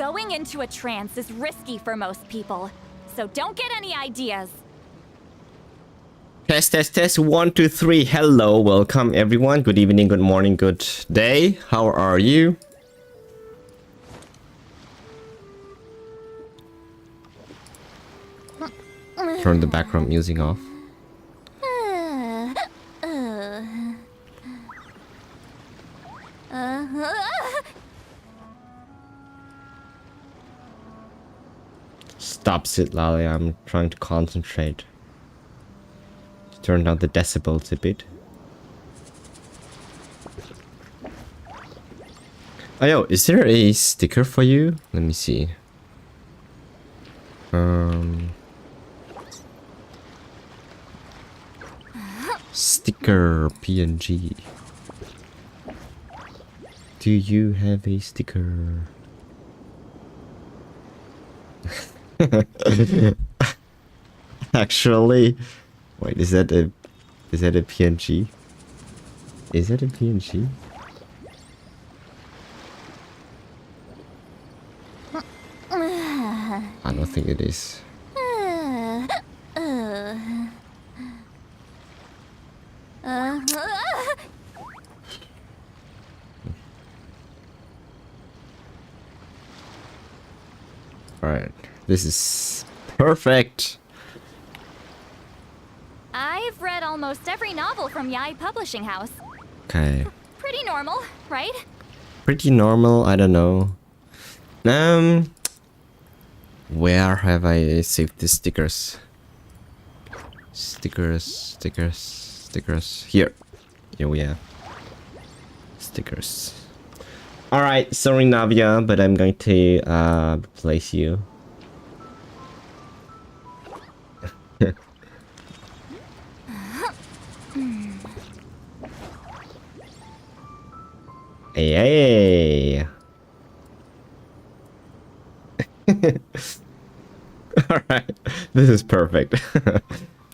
Going into a trance is risky for most people, so don't get any ideas. Test, test, test. 1, 2, 3. Hello, welcome everyone. Good evening, good morning, good day. How are you? Turn the background music off. Stop, Sid Lally. I'm trying to concentrate. Turn down the decibels a bit. Oh, yo, is there a sticker for you? Let me see. Sticker PNG. Do you have a sticker? Actually, wait, is that a PNG? Is that a PNG? I don't think it is. Alright, this is perfect. I've read almost every novel from Yai Publishing House. Okay. Pretty normal, right? Pretty normal, I don't know. Where have I saved the stickers? Stickers. Here we have stickers. Alright, sorry Navia, but I'm going to replace you. Hey. Alright, this is perfect.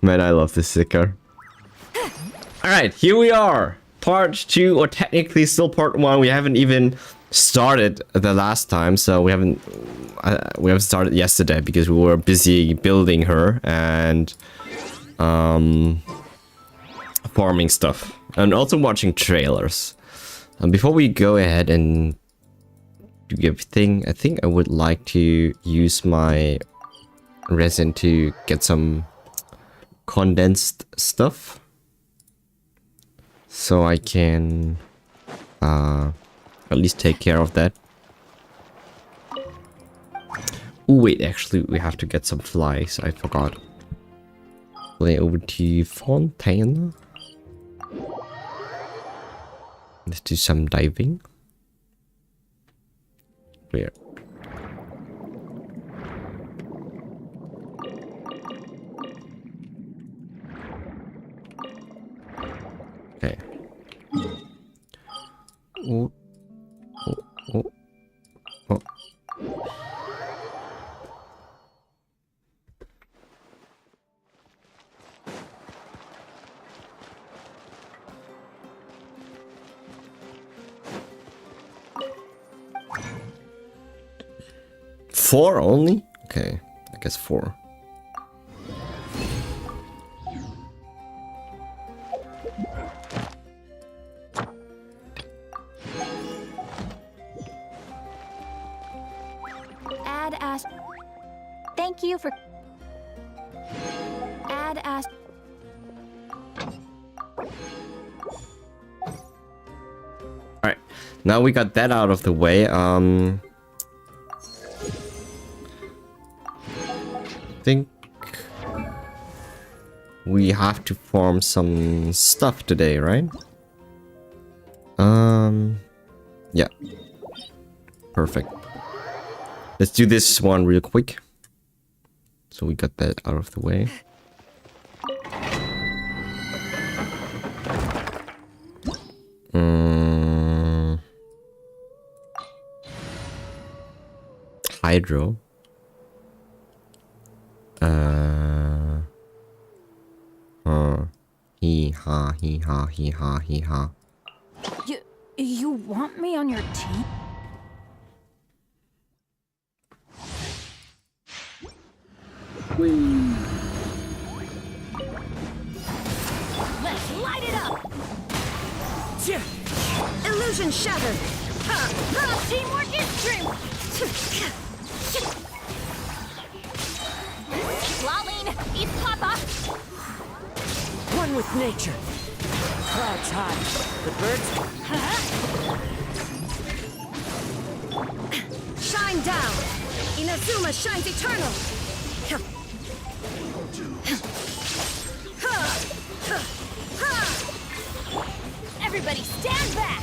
Man, I love this sticker. Alright, here we are. Part 2, or technically still part 1. We haven't even started the last time, so we haven't started yesterday because we were busy building her and farming stuff and also watching trailers. Before we go ahead and do everything, I think I would like to use my resin to get some condensed stuff so I can at least take care of that. Oh wait, actually we have to get some flies. I forgot. Play over to Fontaine. Let's do some diving. Where? Okay. Oh. Four only? Okay, I guess 4. Add as. Thank you for. Add as. Alright, now we got that out of the way. I think we have to farm some stuff today, right? Yeah. Perfect. Let's do this one real quick. So we got that out of the way. Hydro. Hee ha, hee ha, hee ha, hee ha. You want me on your team? Let's light it up! Illusion shattered. Teamwork is true! Xilonen, eat Papa! One with nature. Clouds high. The birds shine down. Inazuma shines eternal. Everybody stand back!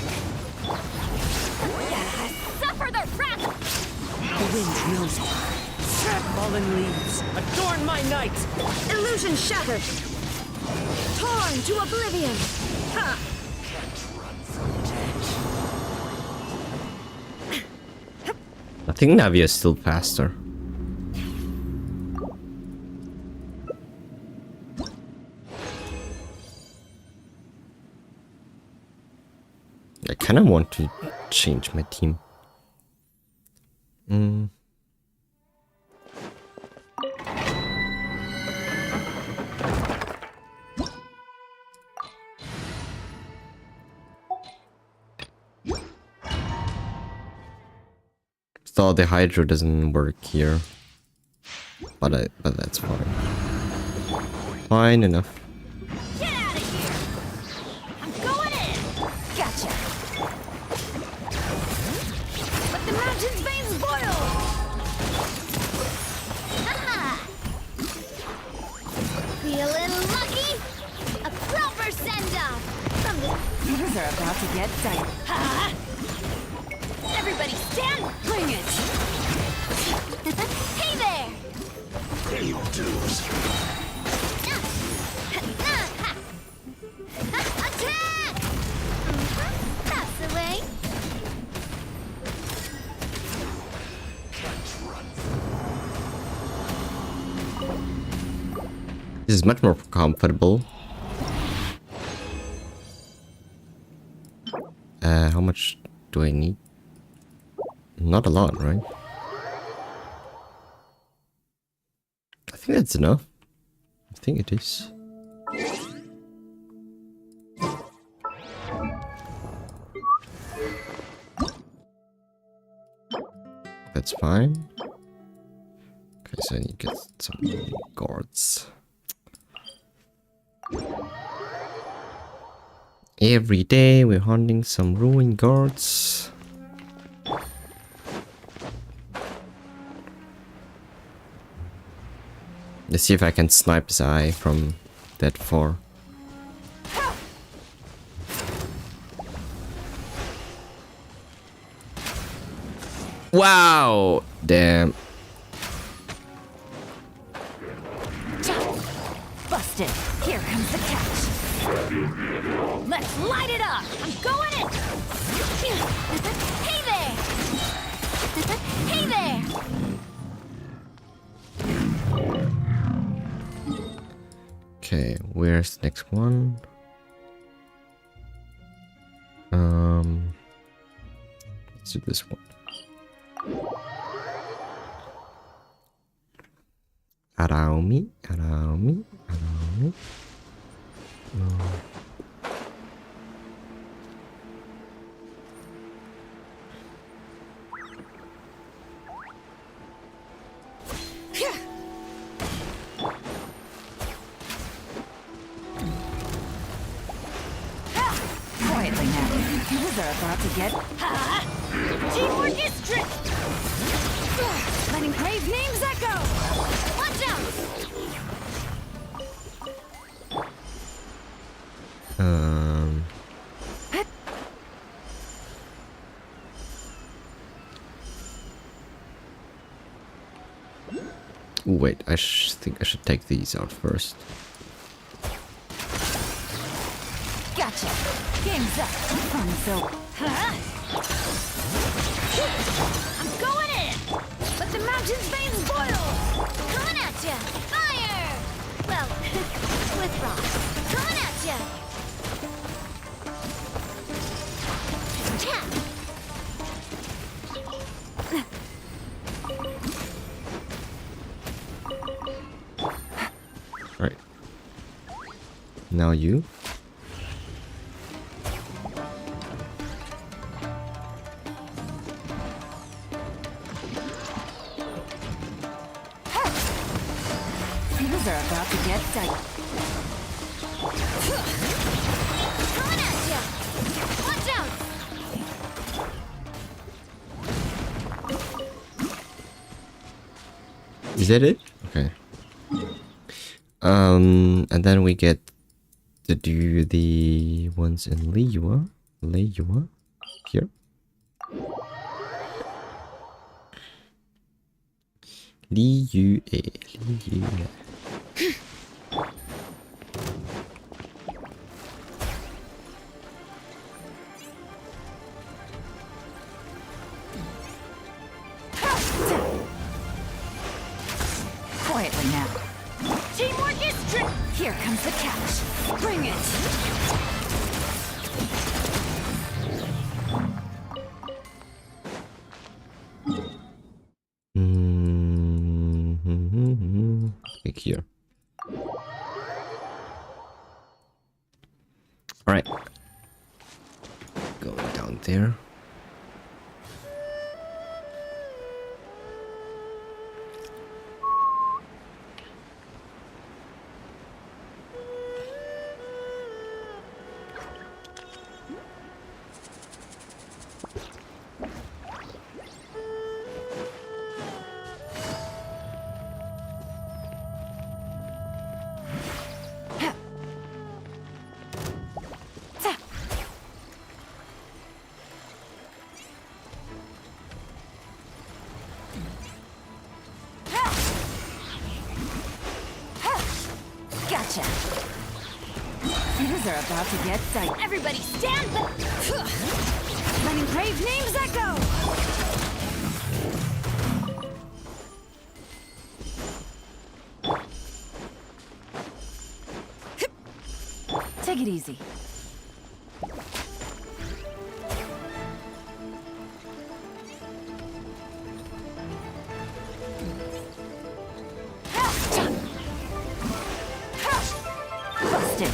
Suffer the wrath! The wind knows me. Fallen leaves, adorn my night. Illusion shattered. Torn to oblivion. Ha! I think Navi is still faster. I kind of want to change my team. So the Hydro doesn't work here, but that's fine. Fine enough. Get out of here! I'm going in! Gotcha! Let the mountain's veins boil! Haha! Feeling lucky? A proper send-off! From the... Things are about to get tight. Ha! Everybody stand! Bring it! Hey there! Attack! That's the way. This is much more comfortable. How much do I need? Not a lot, right? I think that's enough. I think it is. That's fine. Okay, so I need to get some guards. Every day we're hunting some ruined guards. Let's see if I can snipe his eye from that far. Wow! Damn. Busted. Here comes the catch. Let's light it up. I'm going in. Hey there. Hey there. Okay, where's the next one? Let's do this one. Around me, around me, around me. No. Quietly now. Things are about to get... Teamwork is strict. Letting brave names echo. Watch out. Wait, I think I should take these out first. Gotcha. Game's up. Fun's over. I'm going in. Let the mountain's veins boil. Coming at ya. Fire. Well, with rock. Coming at ya. Tap. Now you. Things are about to get tight. Coming at ya! Watch out! Is that it? Okay. And then we get to do the ones in Liyue. Here. Liyue. Quietly now. Teamwork is strict! Here comes the catch. Bring it. Click here. All right. Going down there. Gotcha. Things are about to get tight. Everybody stand back! Letting brave names echo. Take it easy. Busted.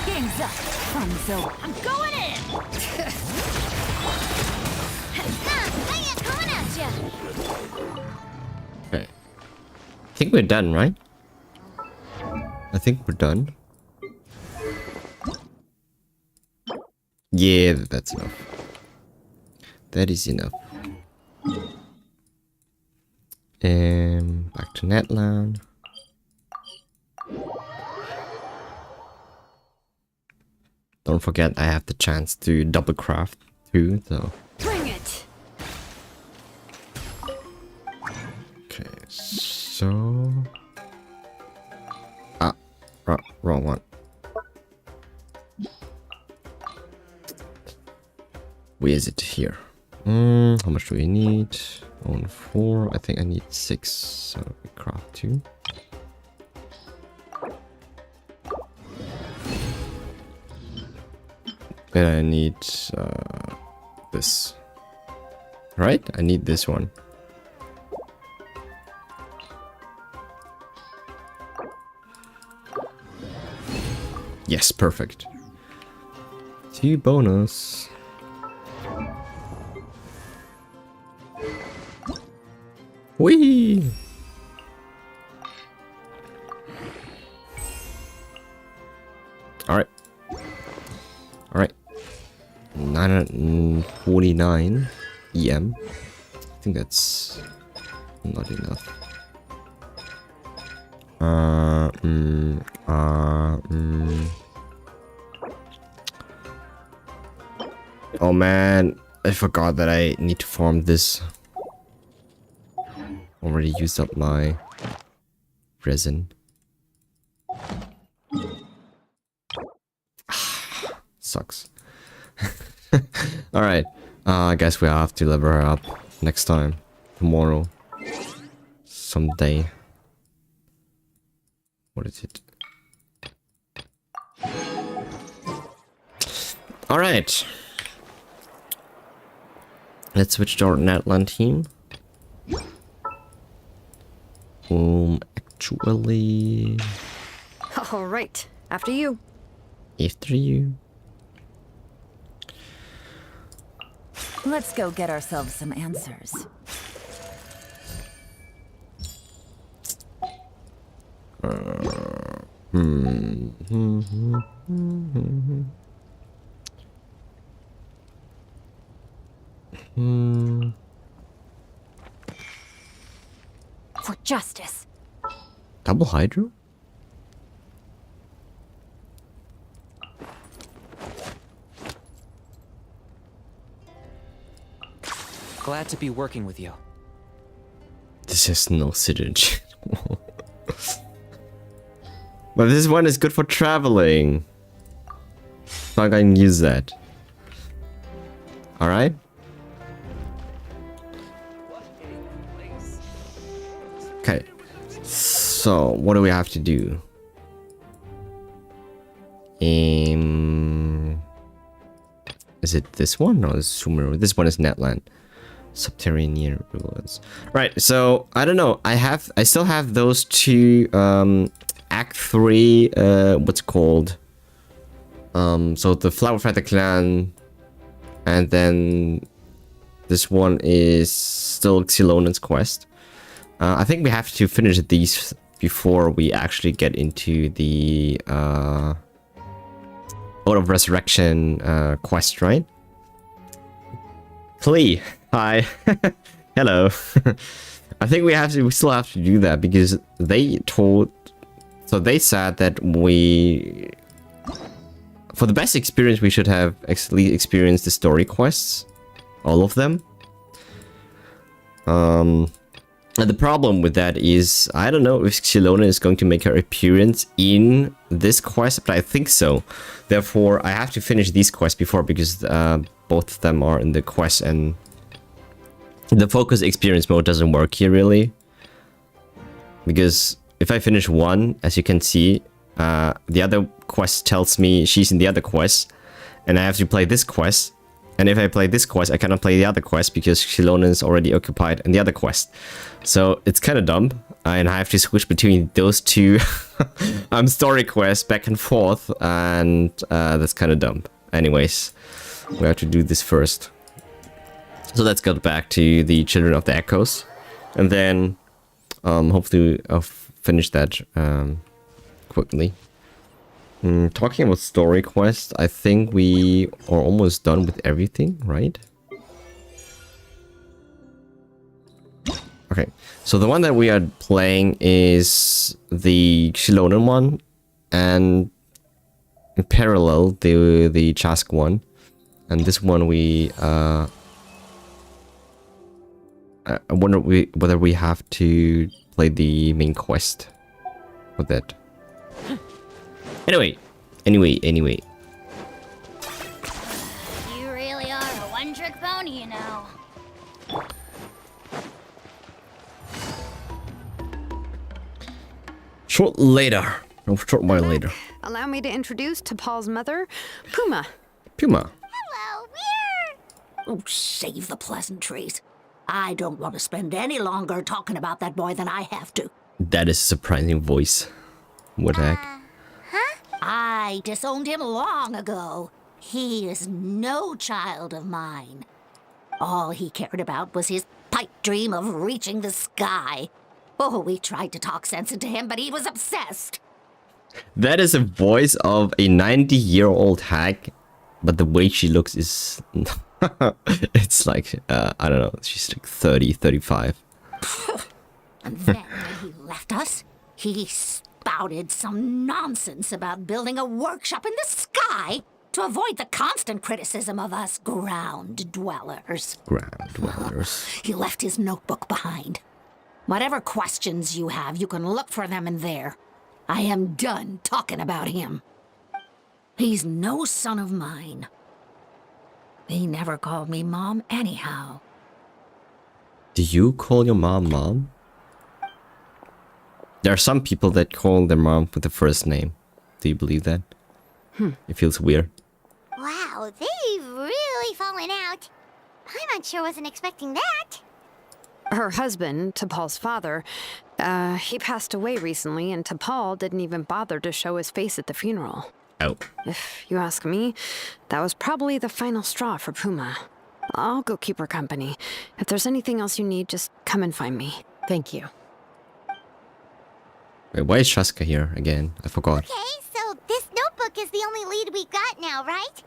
Game's up. Fun's over. I'm going in! Hiya, coming at ya! Okay. I think we're done, right? I think we're done. Yeah, that's enough. That is enough. Back to Netland. Don't forget I have the chance to double craft too, so. Bring it. Okay, so. Ah, wrong one. Where is it here? How much do we need? On 4. I think I need 6. So we craft 2. And I need this. Right? I need this one. Yes, perfect. 2 bonus. Whee! Alright. Alright. 949 EM. I think that's not enough. Oh man, I forgot that I need to farm this. Already used up my resin. Sucks. Alright, I guess we have to level her up next time. Tomorrow. Someday. What is it? Alright. Let's switch to our Netland team. Actually... All right. After you. After you. Let's go get ourselves some answers. For justice. Double hydro? Glad to be working with you. This has no synergy. But this one is good for traveling. So I'm going to use that. Alright? Okay. So, what do we have to do? Is it this one? No, this is one is Netland. Subterranean ruins. Right, so I don't know. I still have those two Act 3 what's it called? So the Flower Feather Clan, and then this one is still Xilonen's quest. I think we have to finish these before we actually get into the Oath of Resurrection quest, right? Plea. Hi. Hello. I think we still have to do that because they said that for the best experience we should have actually experienced the story quests, all of them. And the problem with that is I don't know if Xilonen is going to make her appearance in this quest, but I think so. Therefore, I have to finish these quests before because both of them are in the quest, and the focus experience mode doesn't work here really. Because if I finish one, as you can see, the other quest tells me she's in the other quest, and I have to play this quest. And if I play this quest, I cannot play the other quest because Xilonen is already occupied in the other quest. So it's kind of dumb, and I have to switch between those two story quests back and forth, and that's kind of dumb. Anyways, we have to do this first. So let's go back to the Children of the Echoes, and then hopefully I'll finish that quickly. Talking about story quests, I think we are almost done with everything, right? Okay, so the one that we are playing is the Xilonen one, and in parallel the Chask one, and this one we I wonder whether we have to play the main quest for that. Anyway. You really are a one-trick pony, you know. Short while later. Allow me to introduce to Paul's mother, Puma. Puma. Hello, weird. Oh, save the pleasantries. I don't want to spend any longer talking about that boy than I have to. That is a surprising voice. What the heck? I disowned him long ago. He is no child of mine. All he cared about was his pipe dream of reaching the sky. Oh, we tried to talk sense into him, but he was obsessed. That is a voice of a 90-year-old hag, but the way she looks is... it's like, I don't know, she's like 30, 35. And then when he left us, he spouted some nonsense about building a workshop in the sky to avoid the constant criticism of us ground dwellers. Ground-dwellers. He left his notebook behind. Whatever questions you have, you can look for them in there. I am done talking about him. He's no son of mine. He never called me Mom anyhow. Do you call your mom Mom? There are some people that call their mom with the first name. Do you believe that? It feels weird. Wow, they've really fallen out. Paimon sure wasn't expecting that. Her husband, T'Pol's father, he passed away recently, and T'Pol didn't even bother to show his face at the funeral. Oh. If you ask me, that was probably the final straw for Puma. I'll go keep her company. If there's anything else you need, just come and find me. Thank you. Wait, why is Chaska here again? I forgot. Okay, so this notebook is the only lead we got now, right?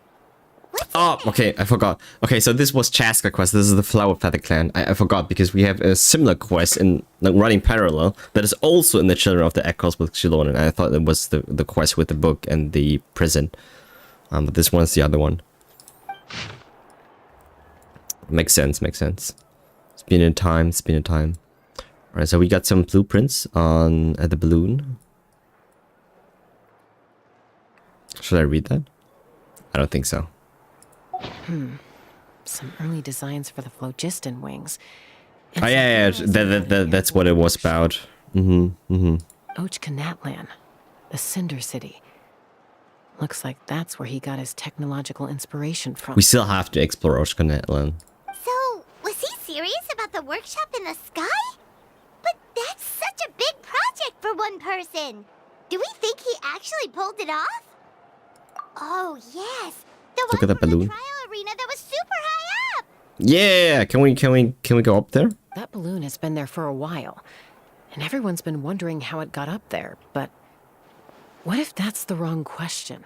What's Oh, in it? okay, I forgot. Okay, so this was Chaska quest. This is the Flower Feather Clan. I forgot because we have a similar quest in like running parallel that is also in the Children of the Echoes with Xilonen. I thought it was the quest with the book and the prison. But this one's the other one. Makes sense, makes sense. It's been a time, it's been a time. Alright, so we got some blueprints on the balloon. Should I read that? I don't think so. Some early designs for the phlogiston wings. Oh yeah, that's what it was about. Ochkanatlan, the Cinder City. Looks like that's where he got his technological inspiration from. We still have to explore Oshkanetland. So, was he serious about the workshop in the sky? But that's such a big project for one person. Do we think he actually pulled it off? Oh, yes. The Look one at the from balloon. the trial arena that was super high up. Yeah, can we go up there? That balloon has been there for a while, and everyone's been wondering how it got up there, but what if that's the wrong question?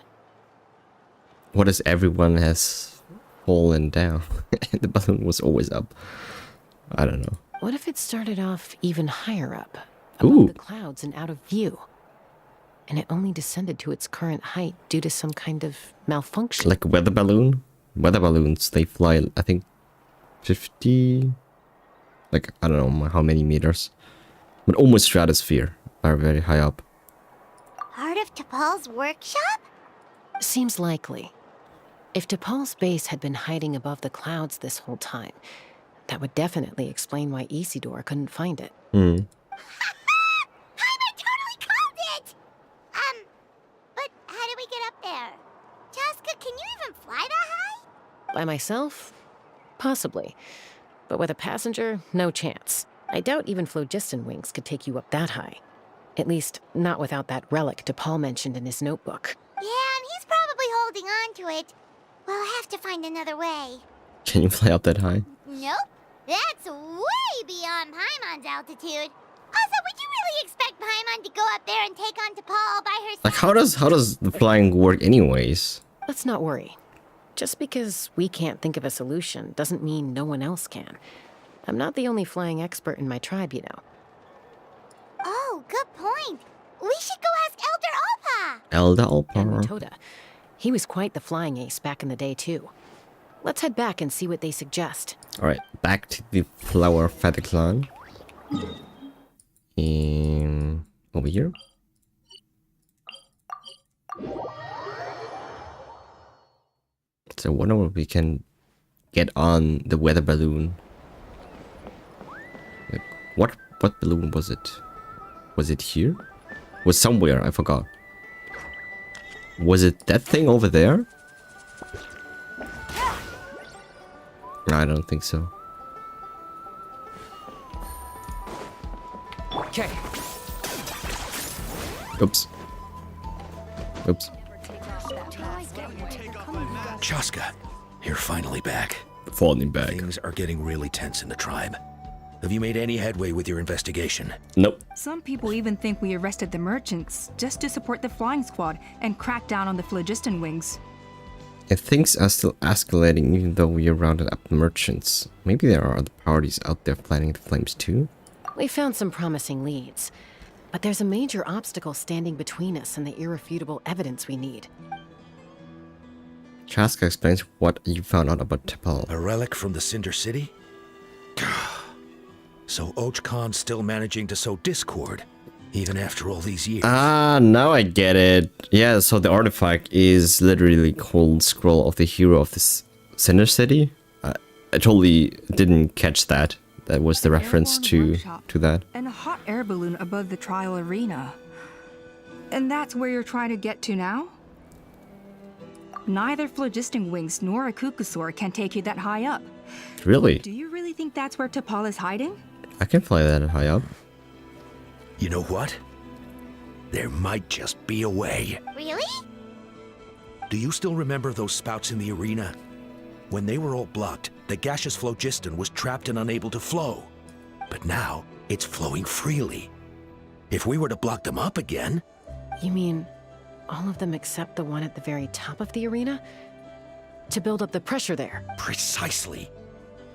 What if everyone has fallen down? The balloon was always up. I don't know. What if it started off even higher up, above Ooh. the clouds and out of view, and it only descended to its current height due to some kind of malfunction? Like a weather balloon? Weather balloons, they fly, I think, 50... Like, I don't know how many meters. But almost stratosphere. Are very high up. Part of T'Pol's workshop? Seems likely. If T'Pol's base had been hiding above the clouds this whole time, that would definitely explain why Isidore couldn't find it. Paimon totally called it! But how do we get up there? Chaska, can you even fly that high? By myself? Possibly. But with a passenger, no chance. I doubt even phlogiston wings could take you up that high. At least, not without that relic T'Pol mentioned in his notebook. Yeah, and he's probably holding on to it. We'll have to find another way. Can you fly up that high? Nope. That's way beyond Paimon's altitude. Also, would you really expect Paimon to go up there and take on T'Pol by herself? Like, how does the flying work anyways? Let's not worry. Just because we can't think of a solution doesn't mean no one else can. I'm not the only flying expert in my tribe, you know. Oh, good point. We should go ask Elder Alpa. Elder And Alpar. Matoda. He was quite the flying ace back in the day, too. Let's head back and see what they suggest. Alright, back to the Flower Feather Clan. Over here. So I wonder if we can get on the weather balloon. Like, what balloon was it? Was it here? Was somewhere, I forgot. Was it that thing over there? No, I don't think so. Okay. Oops. Oops. Chaska, you're finally back. Falling back. Things are getting really tense in the tribe. Have you made any headway with your investigation? Nope. Some people even think we arrested the merchants just to support the flying squad and crack down on the phlogiston wings. And things are still escalating even though we rounded up the merchants. Maybe there are other parties out there planning the flames too? We found some promising leads, but there's a major obstacle standing between us and the irrefutable evidence we need. Chaska explains what you found out about T'Pol. A relic from the Cinder City? So Ochkon's still managing to sow discord, even after all these years. Ah, now I get it. Yeah, so the artifact is literally called Scroll of the Hero of this Cinder City. I totally didn't catch that. That was the reference to that. And a hot air balloon above the trial arena. And that's where you're trying to get to now? Neither phlogiston wings nor a Kukusaur can take you that high up. Really? Do you really think that's where T'Pol is hiding? I can fly that high up. You know what? There might just be a way. Really? Do you still remember those spouts in the arena? When they were all blocked, the gaseous phlogiston was trapped and unable to flow. But now, it's flowing freely. If we were to block them up again... You mean all of them except the one at the very top of the arena? To build up the pressure there? Precisely.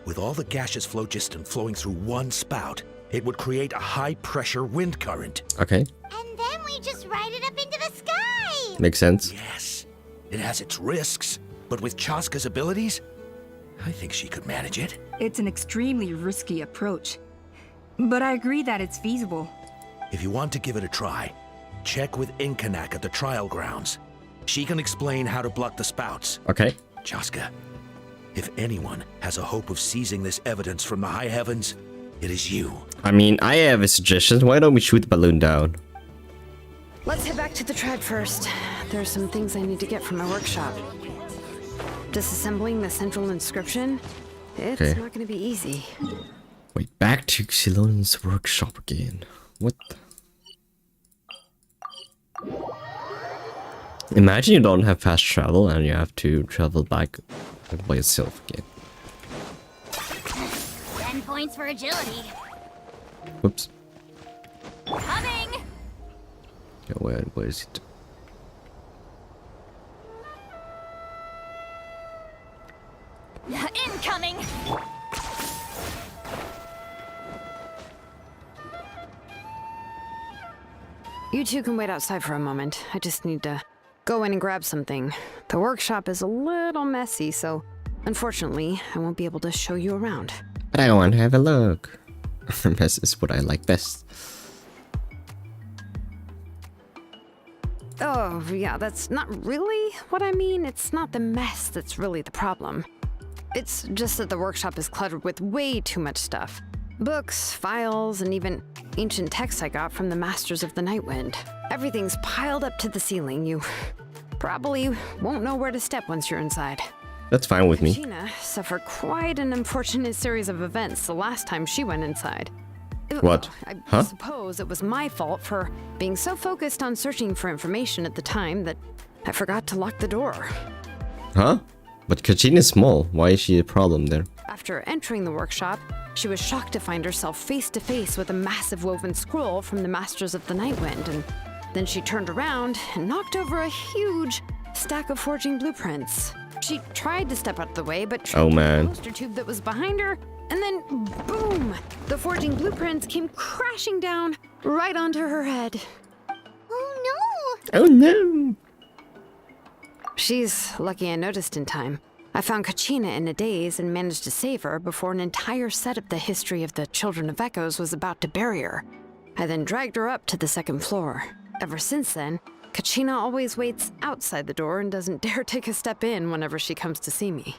With all the gaseous phlogiston flowing through one spout, it would create a high-pressure wind current. Okay, And then we just ride it up into the sky! makes sense. Yes, it has its risks, but with Chaska's abilities, I think she could manage it. It's an extremely risky approach. But I agree that it's feasible. If you want to give it a try, check with Inkanak at the trial grounds. She can explain how to block the spouts. Okay. Chaska, if anyone has a hope of seizing this evidence from the high heavens, it is you. I mean, I have a suggestion. Why don't we shoot the balloon down? Let's head back to the tribe first. There are some things I need to get from my workshop. Disassembling the central inscription? It's Okay. not going to be easy. Wait, back to Xilonen's workshop again. What? Imagine you don't have fast travel and you have to travel back by yourself again. 10 points for agility. Whoops. Coming! Yeah, where is it? Incoming! You two can wait outside for a moment. I just need to go in and grab something. The workshop is a little messy, so unfortunately, I won't be able to show you around. But I want to have a look. This is what I like best. Oh, yeah, that's not really what I mean. It's not the mess that's really the problem. It's just that the workshop is cluttered with way too much stuff. Books, files, and even ancient texts I got from the Masters of the Nightwind. Everything's piled up to the ceiling. You probably won't know where to step once you're inside. That's fine with me. Gina suffered quite an unfortunate series of events the last time she went inside. What? I Huh? suppose it was my fault for being so focused on searching for information at the time that I forgot to lock the door. Huh? But Kachin is small. Why is she a problem there? After entering the workshop, she was shocked to find herself face to face with a massive woven scroll from the Masters of the Nightwind, and then she turned around and knocked over a huge stack of forging blueprints. She tried to step out of the way, but tripped Oh, over man. the poster tube that was behind her, and then boom! The forging blueprints came crashing down right onto her head. Oh Oh no! She's lucky I noticed in time. I found Kachina in a daze and managed to save her before an entire set of the history of the Children of Echoes was about to bury her. I then dragged her up to the second floor. Ever since then, Kachina always waits outside the door and doesn't dare take a step in whenever she comes to see me.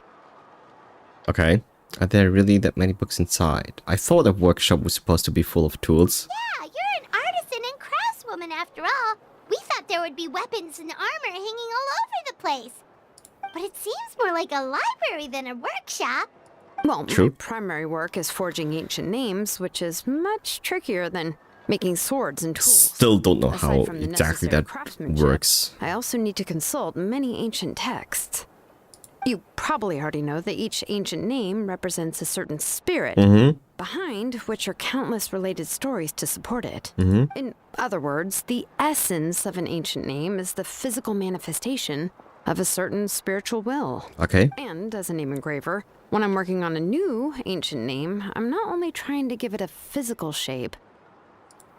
Okay. Are there really that many books inside? I thought the workshop was supposed to be full of tools. yeah, you're an artisan and craftswoman after all. We thought there would be weapons and armor hanging all over the place. But it seems more like a library than a workshop. Well, True. my primary work is forging ancient names, which is much trickier than making swords and tools. Still don't know Aside how from the exactly necessary that craftsmanship, works. I also need to consult many ancient texts. You probably already know that each ancient name represents a certain spirit, behind which are countless related stories to support it. In other words, the essence of an ancient name is the physical manifestation of a certain spiritual will. Okay. And as a name engraver, when I'm working on a new ancient name, I'm not only trying to give it a physical shape,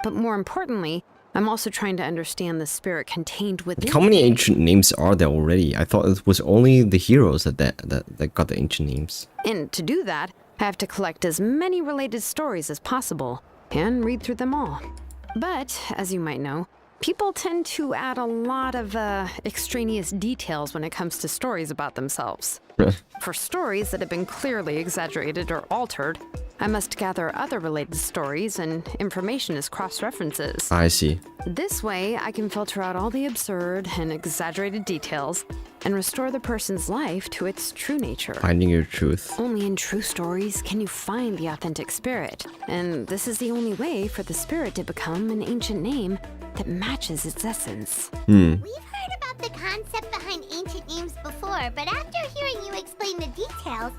but more importantly, I'm also trying to understand the spirit contained within. How many ancient names are there already? I thought it was only the heroes that got the ancient names. And to do that, I have to collect as many related stories as possible and read through them all. But, as you might know, people tend to add a lot of extraneous details when it comes to stories about themselves. For stories that have been clearly exaggerated or altered, I must gather other related stories and information as cross-references. I see. This way, I can filter out all the absurd and exaggerated details and restore the person's life to its true nature. Finding your truth. Only in true stories can you find the authentic spirit, and this is the only way for the spirit to become an ancient name that matches its essence. We've heard about the concept behind ancient names before, but after hearing you explain the details,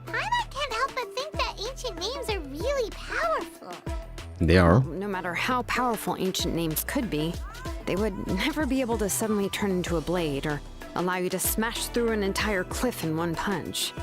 Paimon can't help but think that ancient names are really powerful. They are. No matter how powerful ancient names could be, they would never be able to suddenly turn into a blade or allow you to smash through an entire cliff in one punch.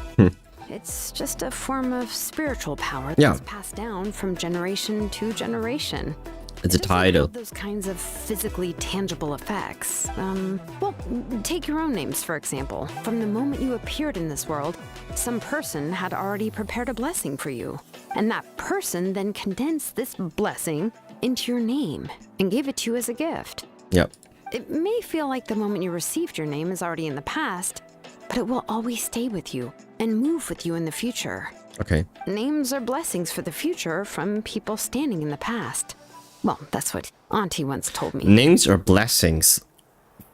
It's just a form of spiritual power that's passed down from generation to generation. It's a title. Those kinds of physically tangible effects. Well, take your own names, for example. From the moment you appeared in this world, some person had already prepared a blessing for you. And that person then condensed this blessing into your name and gave it to you as a gift. Yep. It may feel like the moment you received your name is already in the past, but it will always stay with you and move with you in the future. Okay. Names are blessings for the future from people standing in the past. Well, that's what Auntie once told me. Names are blessings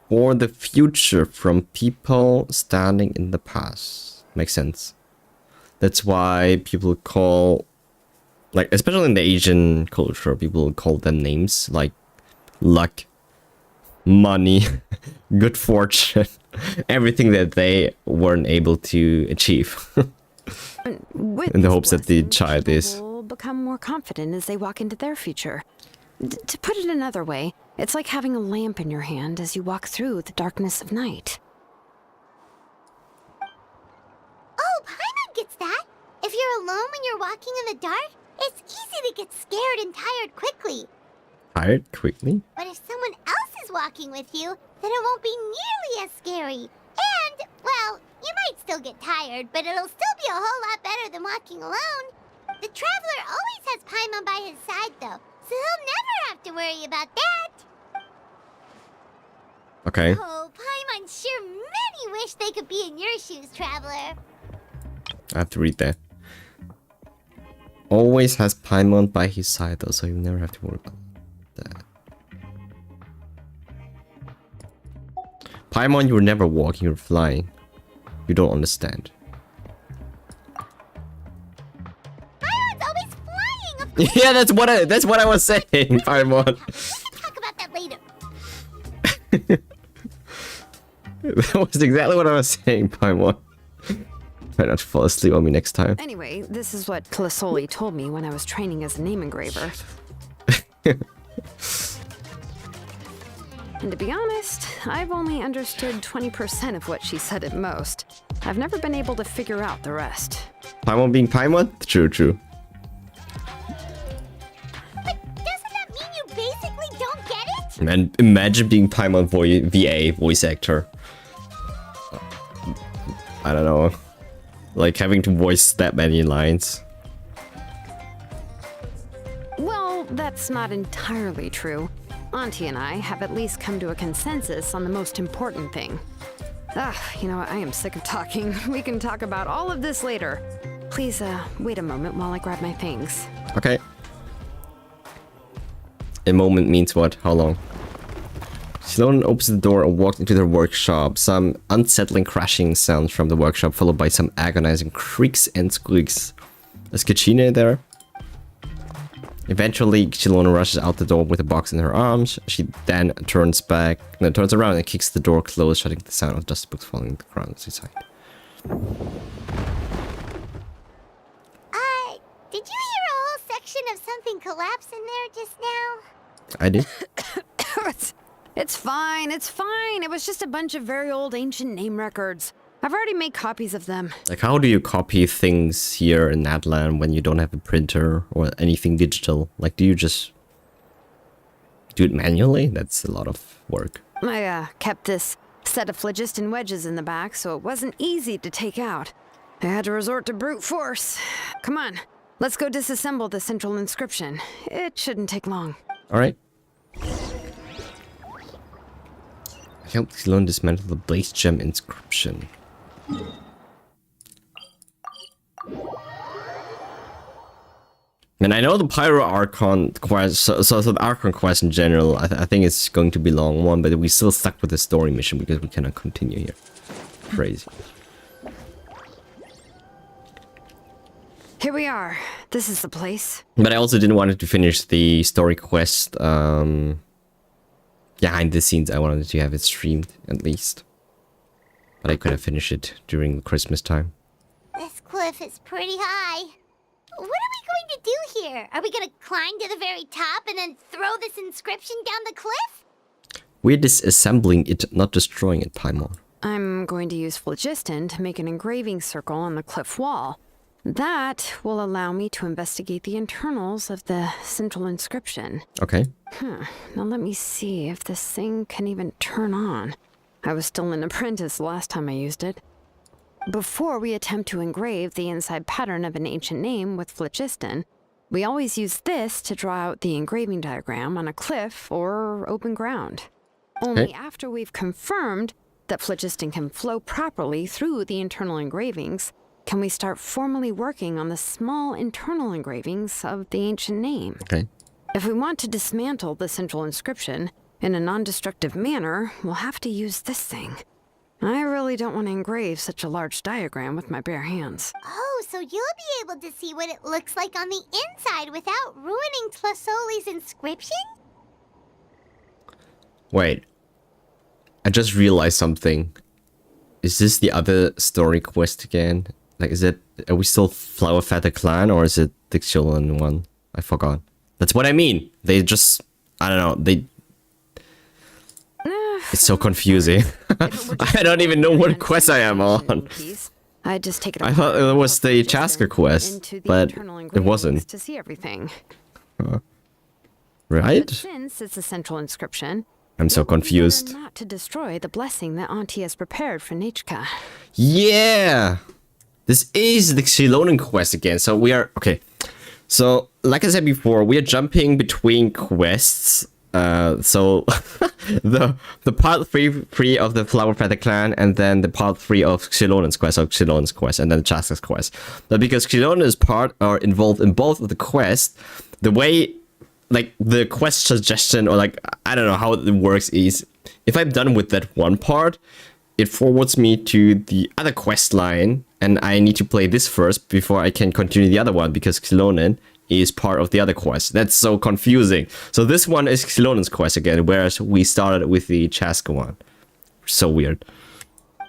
for the future from people standing in the past. Makes sense. That's why people call, like, especially in the Asian culture, people call them names like luck, money, good fortune, everything that they weren't able to achieve. In the hopes that the child is. Will become more confident as they walk into their future. To put it another way, it's like having a lamp in your hand as you walk through the darkness of night. Oh, Paimon gets that. If you're alone when you're walking in the dark, it's easy to get scared and tired quickly. Tired quickly? But if someone else is walking with you, then it won't be nearly as scary. And, well, you might still get tired, but it'll still be a whole lot better than walking alone. The traveler always has Paimon by his side, though, so he'll never have to worry about that. Okay. Oh, Paimon sure many wish they could be in your shoes, traveler. I have to read that. Always has Paimon by his side though, so you never have to worry about that. Paimon, you're never walking, you're flying. You don't understand. Paimon's always flying, of course. Yeah, that's what I was saying, Paimon. Let's talk about that later. That was exactly what I was saying, Paimon. Try not to fall asleep on me next time. Anyway, this is what Plisoli told me when I was training as a name engraver. And to be honest, I've only understood 20% of what she said at most. I've never been able to figure out the rest. Paimon being Paimon? True. But doesn't that mean you basically don't get it? Man, imagine being Paimon VA voice actor. I don't know. Like having to voice that many lines. Well, that's not entirely true. Auntie and I have at least come to a consensus on the most important thing. You know what? I am sick of talking. We can talk about all of this later. Please, wait a moment while I grab my things. Okay. A moment means what? How long? Xilonen opens the door and walks into their workshop. Some unsettling crashing sounds from the workshop, followed by some agonizing creaks and squeaks. Is Kachina there? Eventually, Xilonen rushes out the door with a box in her arms. She then turns around and kicks the door closed, shutting the sound of dust books falling to the ground inside. Did you hear a whole section of something collapse in there just now? I did. It's fine. It was just a bunch of very old ancient name records. I've already made copies of them. Like, how do you copy things here in Natlan when you don't have a printer or anything digital? Like, do you just do it manually? That's a lot of work. I kept this set of phlogiston wedges in the back, so it wasn't easy to take out. I had to resort to brute force. Come on, let's go disassemble the central inscription. It shouldn't take long. Alright. I helped Xilonen dismantle the Blaze Gem inscription. And I know the Pyro Archon quest, so the Archon quest in general, I think it's going to be a long one, but we still stuck with the story mission because we cannot continue here. Crazy. Here we are. This is the place. But I also didn't want to finish the story quest behind the scenes. I wanted to have it streamed at least. But I couldn't finish it during Christmas time. This cliff is pretty high. What are we going to do here? Are we going to climb to the very top and then throw this inscription down the cliff? We're disassembling it, not destroying it, Paimon. I'm going to use phlogiston to make an engraving circle on the cliff wall. That will allow me to investigate the internals of the central inscription. Okay. Now let me see if this thing can even turn on. I was still an apprentice last time I used it. Before we attempt to engrave the inside pattern of an ancient name with phlogiston, we always use this to draw out the engraving diagram on a cliff or open ground. Only after we've confirmed that phlogiston can flow properly through the internal engravings can we start formally working on the small internal engravings of the ancient name. Okay. If we want to dismantle the central inscription in a non-destructive manner, we'll have to use this thing. I really don't want to engrave such a large diagram with my bare hands. Oh, so you'll be able to see what it looks like on the inside without ruining Tlasoli's inscription? Wait. I just realized something. Is this the other story quest again? Like, are we still Flower Feather Clan, or is it the Xilonen one? I forgot. That's what I mean. They just, I don't know, it's so confusing. I don't even know what quest I am on. I just take it. I thought it was the Chaska quest, but it wasn't. To see everything. Right? But since it's a central inscription, I'm so confused. not to destroy the blessing that Auntie has prepared for Nichka. Yeah! This is the Xilonen quest again. So we are... Okay. So, like I said before, we are jumping between quests. So, the part 3 of the Flower Feather Clan, and then the part 3 of Xilonen's quest, and then Chaska's quest. But because Xilonen is involved in both of the quests, the way... Like, the quest suggestion, or like, I don't know how it works is, if I'm done with that one part, it forwards me to the other quest line, and I need to play this first before I can continue the other one, because Xilonen is part of the other quest. That's so confusing. So this one is Xilonen's quest again, whereas we started with the Chaska one. So weird.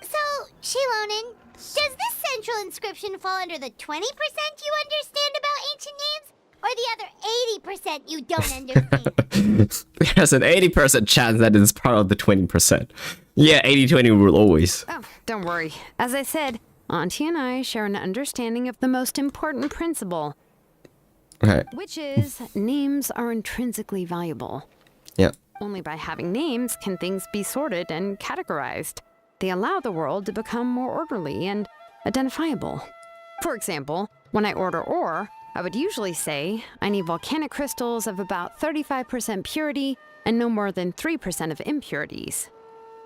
So, Xilonen, does this central inscription fall under the 20% you understand about ancient names? Or the other 80% you don't understand? There's an 80% chance that it's part of the 20%. Yeah, 80-20 rule always. Oh, don't worry. As I said, Auntie and I share an understanding of the most important principle. Okay. Which is, names are intrinsically valuable. Yeah. Only by having names can things be sorted and categorized. They allow the world to become more orderly and identifiable. For example, when I order ore, I would usually say, I need volcanic crystals of about 35% purity and no more than 3% of impurities.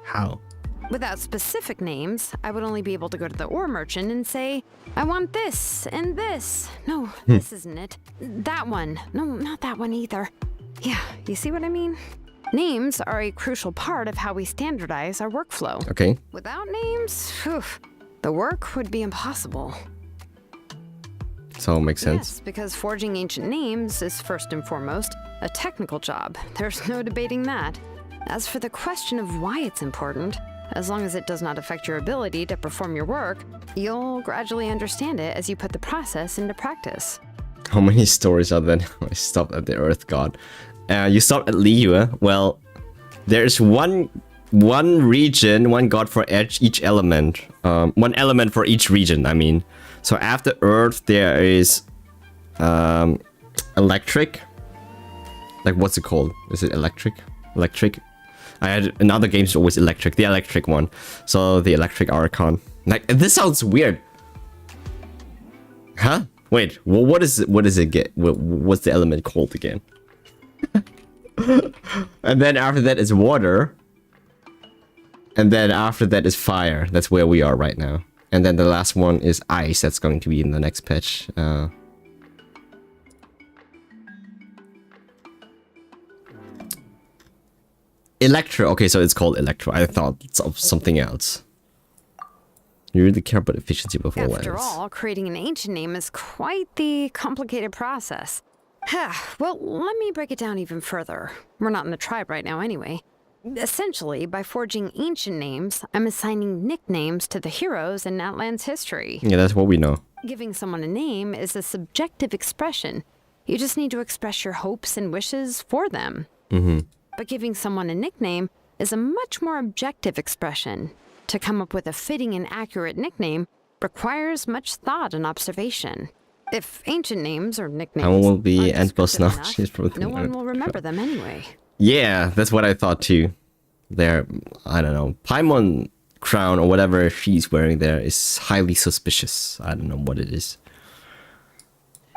How? Without specific names, I would only be able to go to the ore merchant and say, I want this and this. No, this isn't it. That one. No, not that one either. Yeah, you see what I mean? Names are a crucial part of how we standardize our workflow. Okay. Without names, the work would be impossible. So it makes sense. Yes, because forging ancient names is first and foremost a technical job. There's no debating that. As for the question of why it's important, as long as it does not affect your ability to perform your work, you'll gradually understand it as you put the process into practice. How many stories are there? I stopped at the Earth God. You stopped at Liyue. Well, there's one region, one god for each element. One element for each region, I mean. So after Earth, there is electric. Like, what's it called? Is it electric? Electric? I had in other games always electric. The electric one. So the electric Archon. Like, this sounds weird. Huh? Wait. Well, what is it get? What's the element called again? And then after that is water. And then after that is fire. That's where we are right now. And then the last one is ice. That's going to be in the next patch. Electro. Okay, so it's called Electro. I thought it's of something else. You really care about efficiency before lands. After all, creating an ancient name is quite the complicated process. Well, let me break it down even further. We're not in the tribe right now anyway. Essentially, by forging ancient names, I'm assigning nicknames to the heroes in Natlan's history. Yeah, that's what we know. Giving someone a name is a subjective expression. You just need to express your hopes and wishes for them. But giving someone a nickname is a much more objective expression. To come up with a fitting and accurate nickname requires much thought and observation. If ancient names or nicknames I will be aren't end boss descriptive now. enough, She's probably no one will remember them anyway. Yeah, that's what I thought too. There, I don't know. Paimon crown or whatever she's wearing there is highly suspicious. I don't know what it is.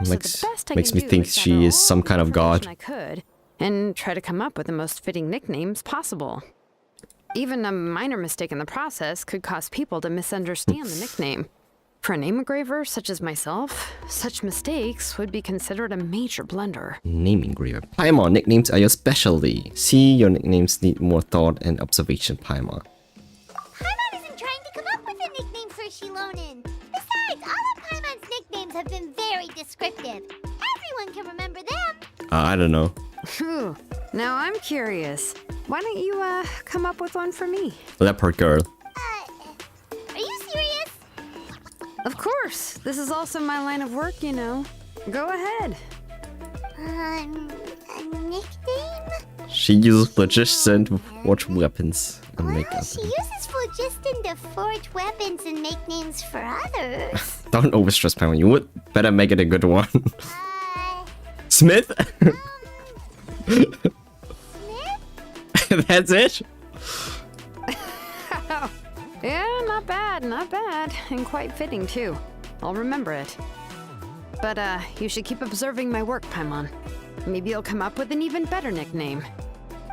Makes me think she is some kind of god. I could, and try to come up with the most fitting nicknames possible. Even a minor mistake in the process could cause people to misunderstand the nickname. For a name engraver such as myself, such mistakes would be considered a major blunder. Name engraver. Paimon, nicknames are your specialty. See, your nicknames need more thought and observation, Paimon. Paimon isn't trying to come up with a nickname for Xilonen. Besides, all of Paimon's nicknames have been very descriptive. Everyone can remember them. I don't know. Phew. Now I'm curious. Why don't you, come up with one for me? Leopard girl. Are you serious? Of course. This is also my line of work, you know. Go ahead. A nickname? She uses phlogiston to forge weapons and make Well, up. she uses phlogiston to forge weapons and make names for others. Don't overstress Paimon. You would better make it a good one. Smith? Smith? That's it? Yeah, not bad, and quite fitting too. I'll remember it. But, you should keep observing my work, Paimon. Maybe you'll come up with an even better nickname.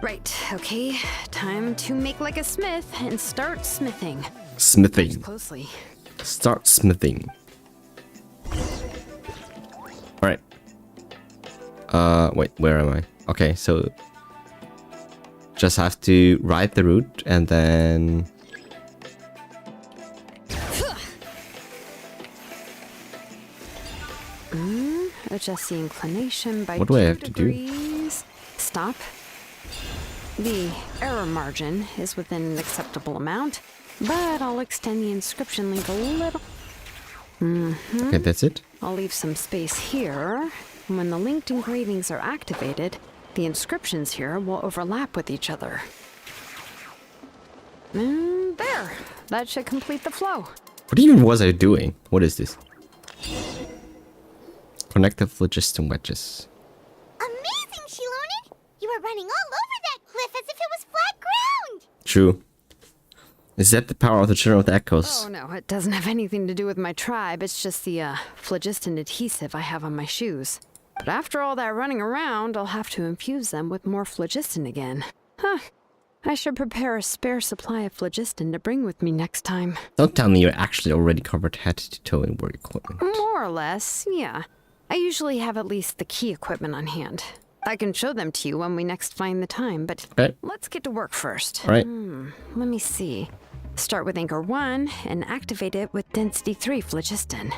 Right, okay. Time to make like a smith and start smithing. Smithing. Closely. Start smithing. Alright. Wait, where am I? Okay, so just have to ride the route and then Adjust the inclination by What do I 2 have to do? degrees. Stop. The error margin is within an acceptable amount, but I'll extend the inscription link a little. okay, that's it. I'll leave some space here. When the linked engravings are activated, the inscriptions here will overlap with each other. And there. That should complete the flow. What even was I doing? What is this? Connect the phlogiston wedges. Amazing, Xilonen! You were running all over that cliff as if it was flat ground! True. Is that the power of the Children of the Echoes? Oh no, it doesn't have anything to do with my tribe. It's just the phlogiston adhesive I have on my shoes. But after all that running around, I'll have to infuse them with more phlogiston again. Huh. I should prepare a spare supply of phlogiston to bring with me next time. Don't tell me you're actually already covered head to toe in work equipment. More or less, yeah. I usually have at least the key equipment on hand. I can show them to you when we next find the time, but Okay. let's get to work first. Alright. Let me see. Start with anchor 1 and activate it with density 3 phlogiston.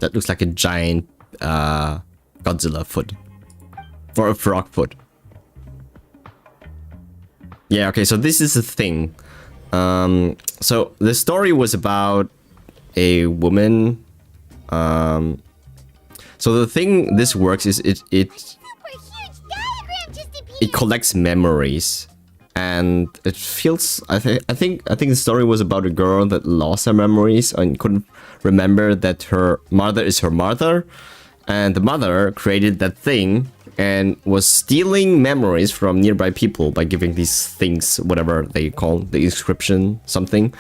That looks like a giant Godzilla foot. Or a frog foot. Yeah, okay, so this is the thing. So the story was about a woman. So the thing this works is it Super huge diagram just appeared! it collects memories, and it feels. I think the story was about a girl that lost her memories and couldn't remember that her mother is her mother, and the mother created that thing and was stealing memories from nearby people by giving these things, whatever they call the inscription, something,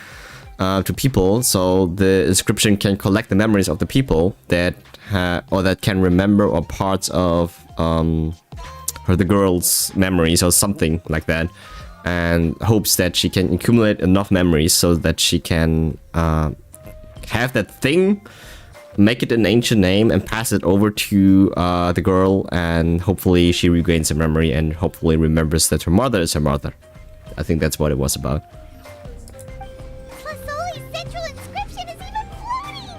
to people. So the inscription can collect the memories of the people that or that can remember or parts of the girl's memories or something like that, and hopes that she can accumulate enough memories so that she can have that thing, make it an ancient name, and pass it over to the girl, and hopefully she regains her memory and hopefully remembers that her mother is her mother. I think that's what it was about. Flasoli's central inscription is even floating!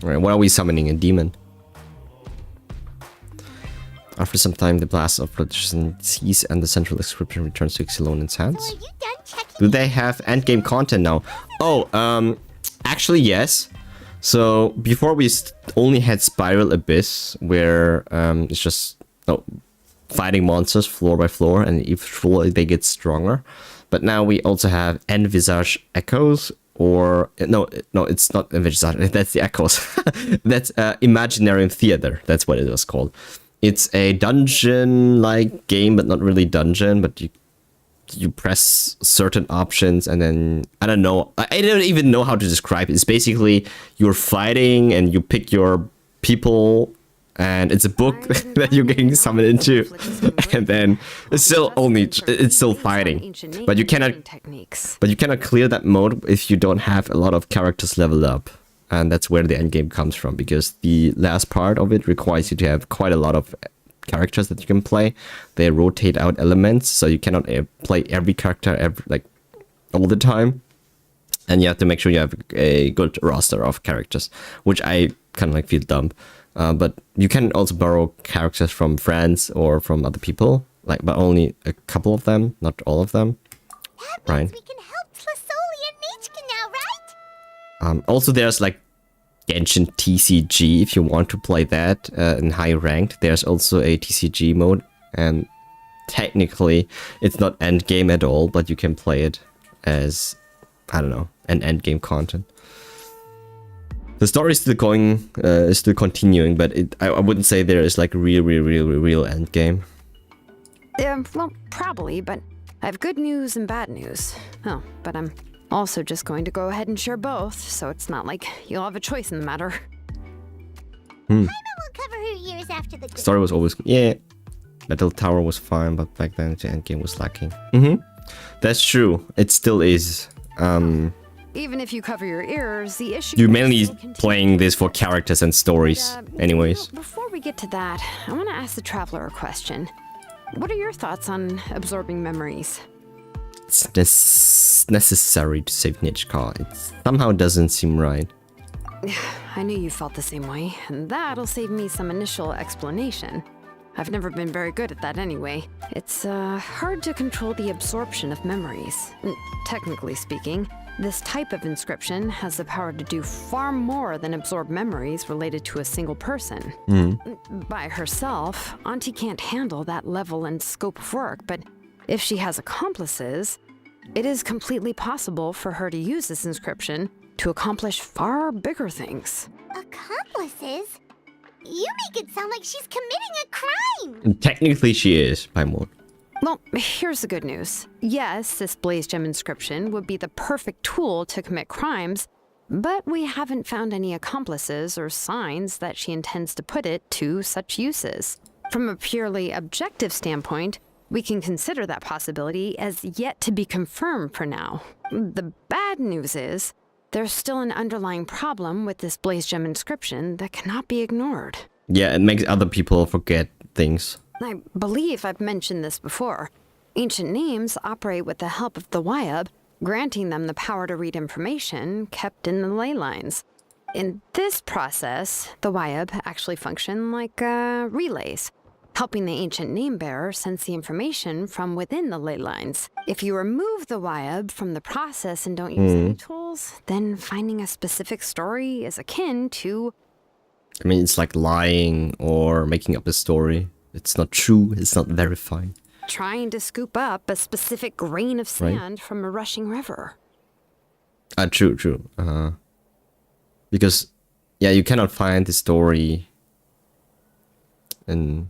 Alright, why are we summoning a demon? After some time, the blast of Bloodshed ceases and the central inscription returns to Xilonen's So hands. are you done checking? Do they have endgame content now? Oh, actually yes. So before we only had Spiral Abyss, where it's just fighting monsters floor by floor, and each floor they get stronger. But now we also have Envisage Echoes, or no, it's not Envisage. That's the Echoes. That's Imaginarium Theater. That's what it was called. It's a dungeon-like game, but not really dungeon. But you press certain options, and then I don't know. I don't even know how to describe it. It's basically you're fighting, and you pick your people, and it's a book that you're getting summoned into, and then it's still fighting. But you cannot clear that mode if you don't have a lot of characters leveled up. And that's where the end game comes from, because the last part of it requires you to have quite a lot of characters that you can play. They rotate out elements, so you cannot play every character all the time. And you have to make sure you have a good roster of characters, which I kind of feel dumb. But you can also borrow characters from friends or from other people, but only a couple of them, not all of them. That Right. means we can help Flasoli and Machka now, right? Also, there's Genshin TCG if you want to play that in high ranked. There's also a TCG mode, and technically it's not end game at all, but you can play it as, I don't know, an end game content. The story is still continuing, but I wouldn't say there is real end game. Well, probably, but I have good news and bad news. Oh, but I'm also just going to go ahead and share both, so it's not like you'll have a choice in the matter. Paimon will cover her years after the good. Story was always Metal Tower was fine, but back then the end game was lacking. That's true. It still is. Even if you cover your ears, the issue You're is mainly still continue- playing this for characters and stories, anyways. Before we get to that, I want to ask the Traveler a question. What are your thoughts on absorbing memories? It's necessary to save Nichka. It somehow doesn't seem right. I knew you felt the same way, and that'll save me some initial explanation. I've never been very good at that anyway. It's hard to control the absorption of memories. Technically speaking, this type of inscription has the power to do far more than absorb memories related to a single person. By herself, Auntie can't handle that level and scope of work, but if she has accomplices, it is completely possible for her to use this inscription to accomplish far bigger things. Accomplices? You make it sound like she's committing a crime! And technically she is, Paimon. Well, here's the good news. Yes, this Blaze Gem inscription would be the perfect tool to commit crimes, but we haven't found any accomplices or signs that she intends to put it to such uses. From a purely objective standpoint, we can consider that possibility as yet to be confirmed for now. The bad news is, there's still an underlying problem with this Blaze Gem inscription that cannot be ignored. Yeah, it makes other people forget things. I believe I've mentioned this before. Ancient names operate with the help of the Wyab, granting them the power to read information kept in the ley lines. In this process, the Wyab actually function like relays, helping the ancient name bearer sense the information from within the ley lines. If you remove the Wyab from the process and don't use any tools, then finding a specific story is akin to... I mean, it's like lying or making up a story. It's not true, it's not verified. trying to scoop up a specific grain of sand from a rushing river. True. Because, yeah, you cannot find the story and...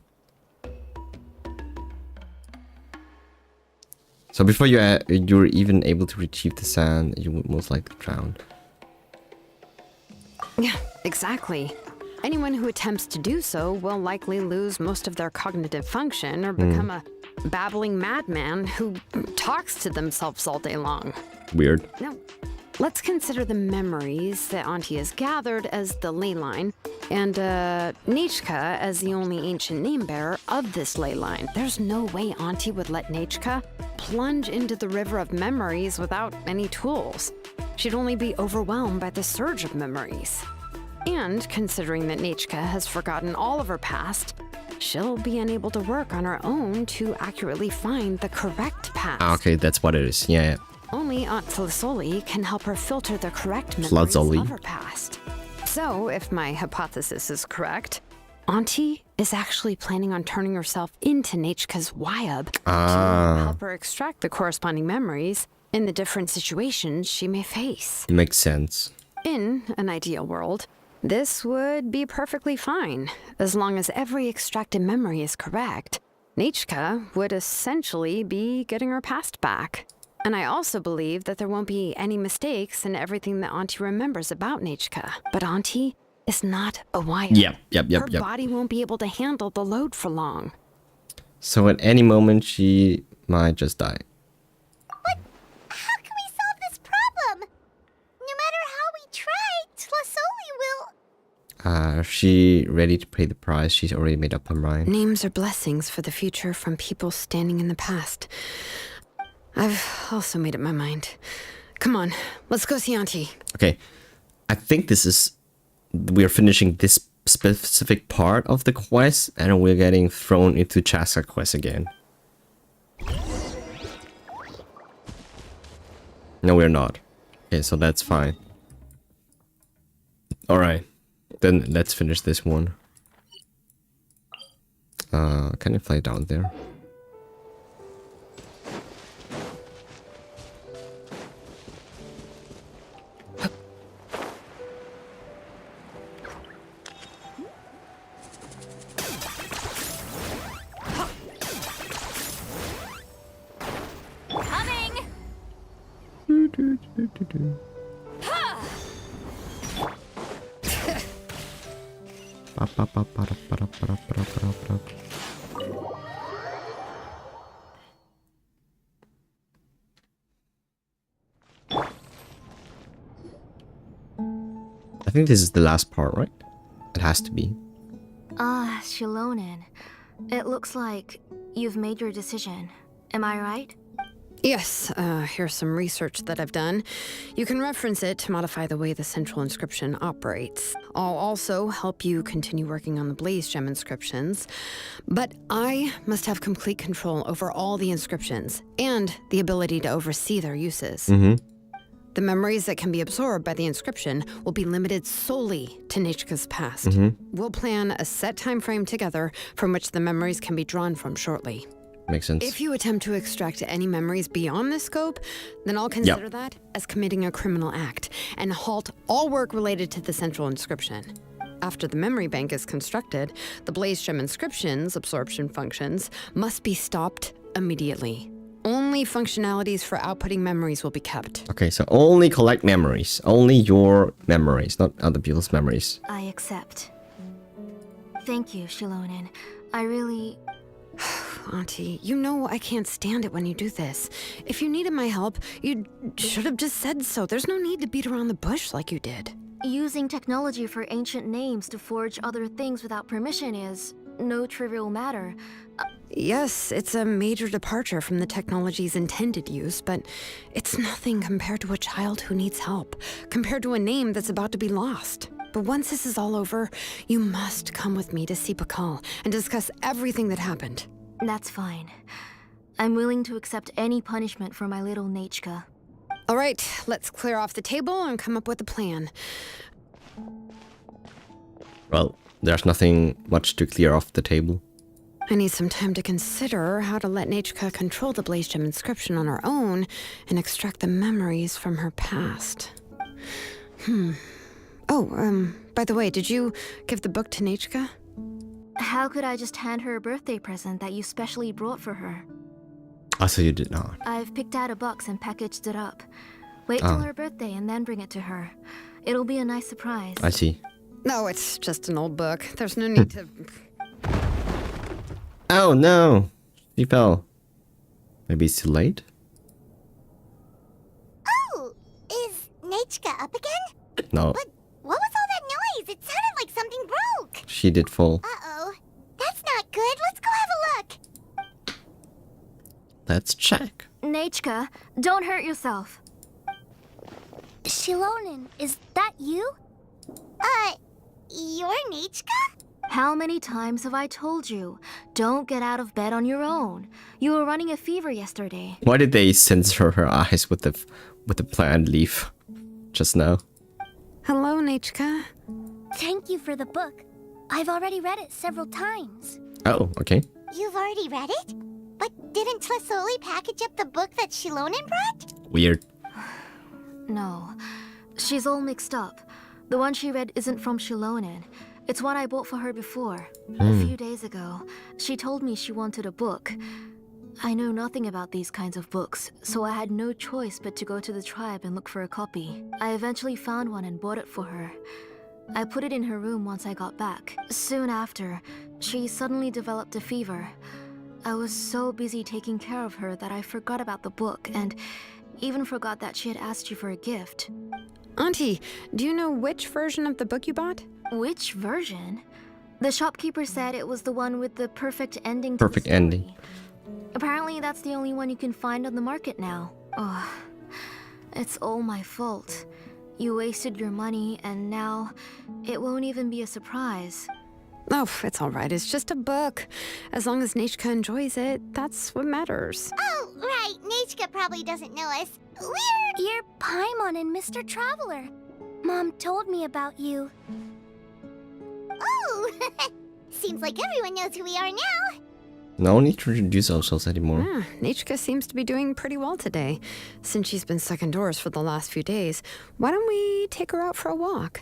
So before you're even able to retrieve the sand, you would most likely drown. Yeah, exactly. Anyone who attempts to do so will likely lose most of their cognitive function or become a babbling madman who talks to themselves all day long. Weird. Now, let's consider the memories that Auntie has gathered as the ley line, and Nechka as the only ancient name bearer of this ley line. There's no way Auntie would let Nechka plunge into the river of memories without any tools. She'd only be overwhelmed by the surge of memories. And considering that Nechka has forgotten all of her past, she'll be unable to work on her own to accurately find the correct path. Okay, that's what it is. Yeah. Only Aunt Flazzoli can help her filter the correct memories Flazzoli. of her past. So, if my hypothesis is correct, Auntie is actually planning on turning herself into Nechka's Wyab to help her extract the corresponding memories in the different situations she may face. Makes sense. In an ideal world, this would be perfectly fine. As long as every extracted memory is correct, Nechka would essentially be getting her past back. And I also believe that there won't be any mistakes in everything that Auntie remembers about Nechka. But Auntie is not a wire. Yep. Her body won't be able to handle the load for long. So at any moment, she might just die. But how can we solve this problem? No matter how we try, Tlasoli will... Is she ready to pay the price? She's already made up her mind. Names are blessings for the future from people standing in the past. I've also made up my mind. Come on, let's go see Auntie. Okay, I think this is... We're finishing this specific part of the quest, and we're getting thrown into Chaska quest again. No, we're not. Okay, so that's fine. Alright, then let's finish this one. Can I fly down there? I think this is the last part, right? It has to be. Ah, Xilonen. It looks like you've made your decision. Am I right? Yes, here's some research that I've done. You can reference it to modify the way the central inscription operates. I'll also help you continue working on the Blaze Gem inscriptions, but I must have complete control over all the inscriptions and the ability to oversee their uses. The memories that can be absorbed by the inscription will be limited solely to Nechka's past. We'll plan a set time frame together from which the memories can be drawn from shortly. Makes sense. If you attempt to extract any memories beyond this scope, then I'll consider that as committing a criminal act and halt all work related to the central inscription. After the memory bank is constructed, the Blaze Gem inscription's absorption functions must be stopped immediately. Only functionalities for outputting memories will be kept. Okay, so only collect memories. Only your memories, not other people's memories. I accept. Thank you, Xilonen. I really... Auntie, you know I can't stand it when you do this. If you needed my help, you should have just said so. There's no need to beat around the bush like you did. Using technology for ancient names to forge other things without permission is no trivial matter. Yes, it's a major departure from the technology's intended use, but it's nothing compared to a child who needs help, compared to a name that's about to be lost. But once this is all over, you must come with me to see Pakal and discuss everything that happened. That's fine. I'm willing to accept any punishment for my little Nechka. All right, let's clear off the table and come up with a plan. Well, there's nothing much to clear off the table. I need some time to consider how to let Nechka control the Blaze Gem inscription on her own and extract the memories from her past. Oh, by the way, did you give the book to Nechka? How could I just hand her a birthday present that you specially brought for her? Oh, so you did not. I've picked out a box and packaged it up. Wait till her birthday and then bring it to her. It'll be a nice surprise. I see. No, it's just an old book. There's no need to... Oh no! She fell. Maybe it's too late? Oh, is Nechka No, But what was all that noise? It sounded like something broke. she did fall. Uh-oh. That's not good. Let's go have a look. Let's check. Nachka, don't hurt yourself. Xilonen, is that you? You're Nichka? How many times have I told you? Don't get out of bed on your own. You were running a fever yesterday. Why did they censor her eyes with the plant leaf just now? Hello, Nachka. Thank you for the book. I've already read it several times. Oh, okay. You've already read it? But didn't Tlasoli package up the book that Xilonen brought? Weird. No, she's all mixed up. The one she read isn't from Xilonen. It's one I bought for her before. A few days ago, she told me she wanted a book. I know nothing about these kinds of books, so I had no choice but to go to the tribe and look for a copy. I eventually found one and bought it for her. I put it in her room once I got back. Soon after, she suddenly developed a fever. I was so busy taking care of her that I forgot about the book and even forgot that she had asked you for a gift. Auntie, do you know which version of the book you bought? Which version? The shopkeeper said it was the one with the perfect ending. To Perfect the story. ending. Apparently, that's the only one you can find on the market now. Oh, it's all my fault. You wasted your money, and now it won't even be a surprise. Oh, it's all right. It's just a book. As long as Nachka enjoys it, that's what matters. Oh, right. Nichka probably doesn't know us. You're Paimon and Mr. Traveler. Mom told me about you. Oh, seems like everyone knows who we are now. No need to introduce ourselves anymore. Yeah, Nachka seems to be doing pretty well today. Since she's been stuck indoors for the last few days, why don't we take her out for a walk?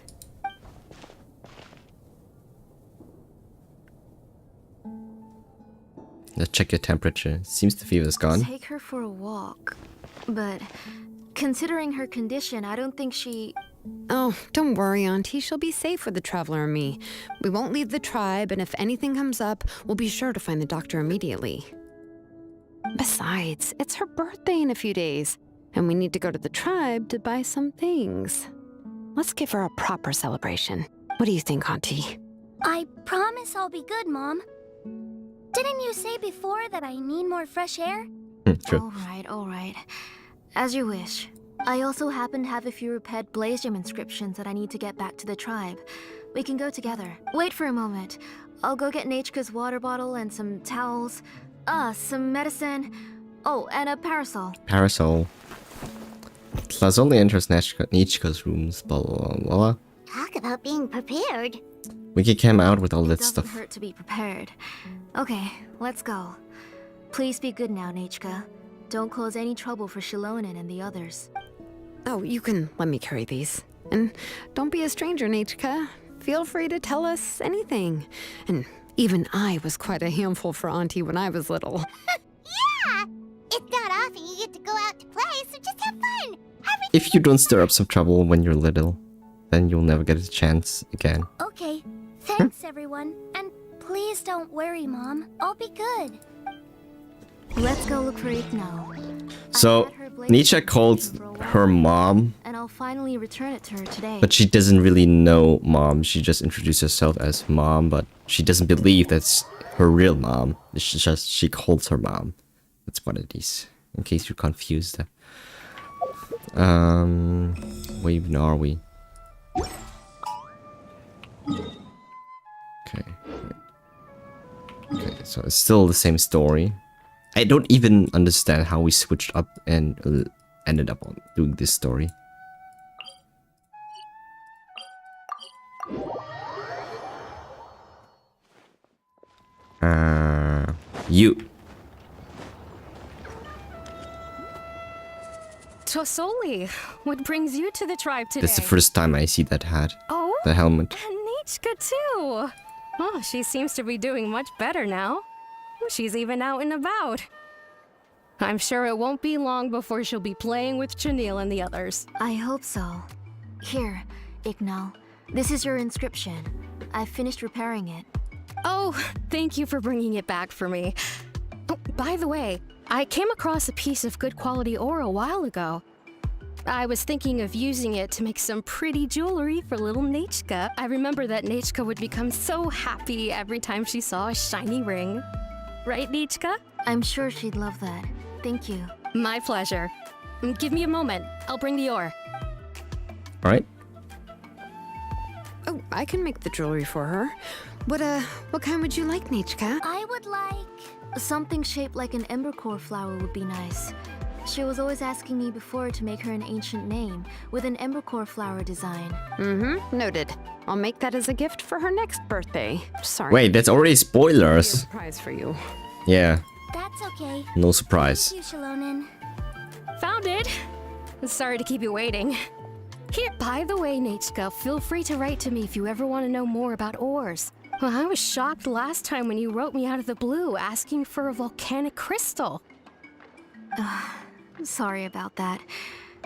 Let's check your temperature. Seems the fever's gone. Take her for a walk. But considering her condition, I don't think she... Oh, don't worry, Auntie. She'll be safe with the Traveler and me. We won't leave the tribe, and if anything comes up, we'll be sure to find the doctor immediately. Besides, it's her birthday in a few days, and we need to go to the tribe to buy some things. Let's give her a proper celebration. What do you think, Auntie? I promise I'll be good, Mom. Didn't you say before that I need more fresh air? True. All right. As you wish. I also happen to have a few repaired blaze gem inscriptions that I need to get back to the tribe. We can go together. Wait for a moment. I'll go get Nachka's water bottle and some towels. Some medicine. Oh, and a parasol. Parasol. Plus only enters Nichika's rooms, blah blah blah blah. Talk about being prepared. We can come out with all It that doesn't stuff. hurt to be prepared. Okay, let's go. Please be good now, Nachka. Don't cause any trouble for Xilonen and the others. Oh, you can let me carry these. And don't be a stranger, Nachka. Feel free to tell us anything. And even I was quite a handful for Auntie when I was little. Yeah! It's not often you get to go out to play, so just have fun! If you don't stir up some trouble when you're little, then you'll never get a chance again. Okay, thanks everyone. And please don't worry, Mom. I'll be good. Let's go look for Igno. So, Nietzsche called her mom, And I'll finally return it to her today. but she doesn't really know mom. She just introduced herself as mom, but she doesn't believe that's her real mom. It's just she calls her mom. That's what it is, in case you're confused. Where even are we? Okay. Okay, so it's still the same story. I don't even understand how we switched up and ended up on doing this story. You. Tosoli, what brings you to the tribe today? That's the first time I see that hat. Oh, The helmet. and Nichka too. Oh, she seems to be doing much better now. She's even out and about. I'm sure it won't be long before she'll be playing with Chenille and the others. I hope so. Here, Igno. This is your inscription. I've finished repairing it. Oh, thank you for bringing it back for me. Oh, by the way, I came across a piece of good quality ore a while ago. I was thinking of using it to make some pretty jewelry for little Nechka. I remember that Nechka would become so happy every time she saw a shiny ring. Right, Nechka? I'm sure she'd love that. Thank you. My pleasure. Give me a moment. I'll bring the ore. All right. Oh, I can make the jewelry for her. What kind would you like, Nechka? I would like something shaped like an embercore flower would be nice. She was always asking me before to make her an ancient name with an embercore flower design. Mm-hmm, noted. I'll make that as a gift for her next birthday. Sorry. Wait, that's already spoilers. Surprise for you. Yeah, That's okay. no surprise. Thank you, Xilonen. Found it. Sorry to keep you waiting. Here, by the way, Nechka, feel free to write to me if you ever want to know more about ores. Well, I was shocked last time when you wrote me out of the blue asking for a volcanic crystal. Sorry about that.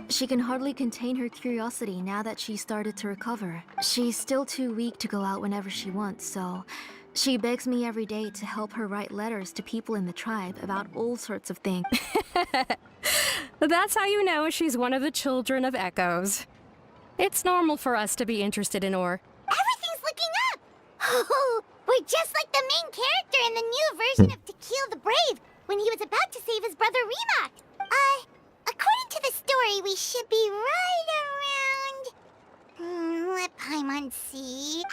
She can hardly contain her curiosity now that she started to recover. She's still too weak to go out whenever she wants, so she begs me every day to help her write letters to people in the tribe about all sorts of things. That's how you know she's one of the children of echoes. It's normal for us to be interested in ore. Everything's looking up! Oh, we're just like the main character in the new version of To Kill the Brave when he was about to save his brother Remak. According to the story, we should be right around... let Paimon see...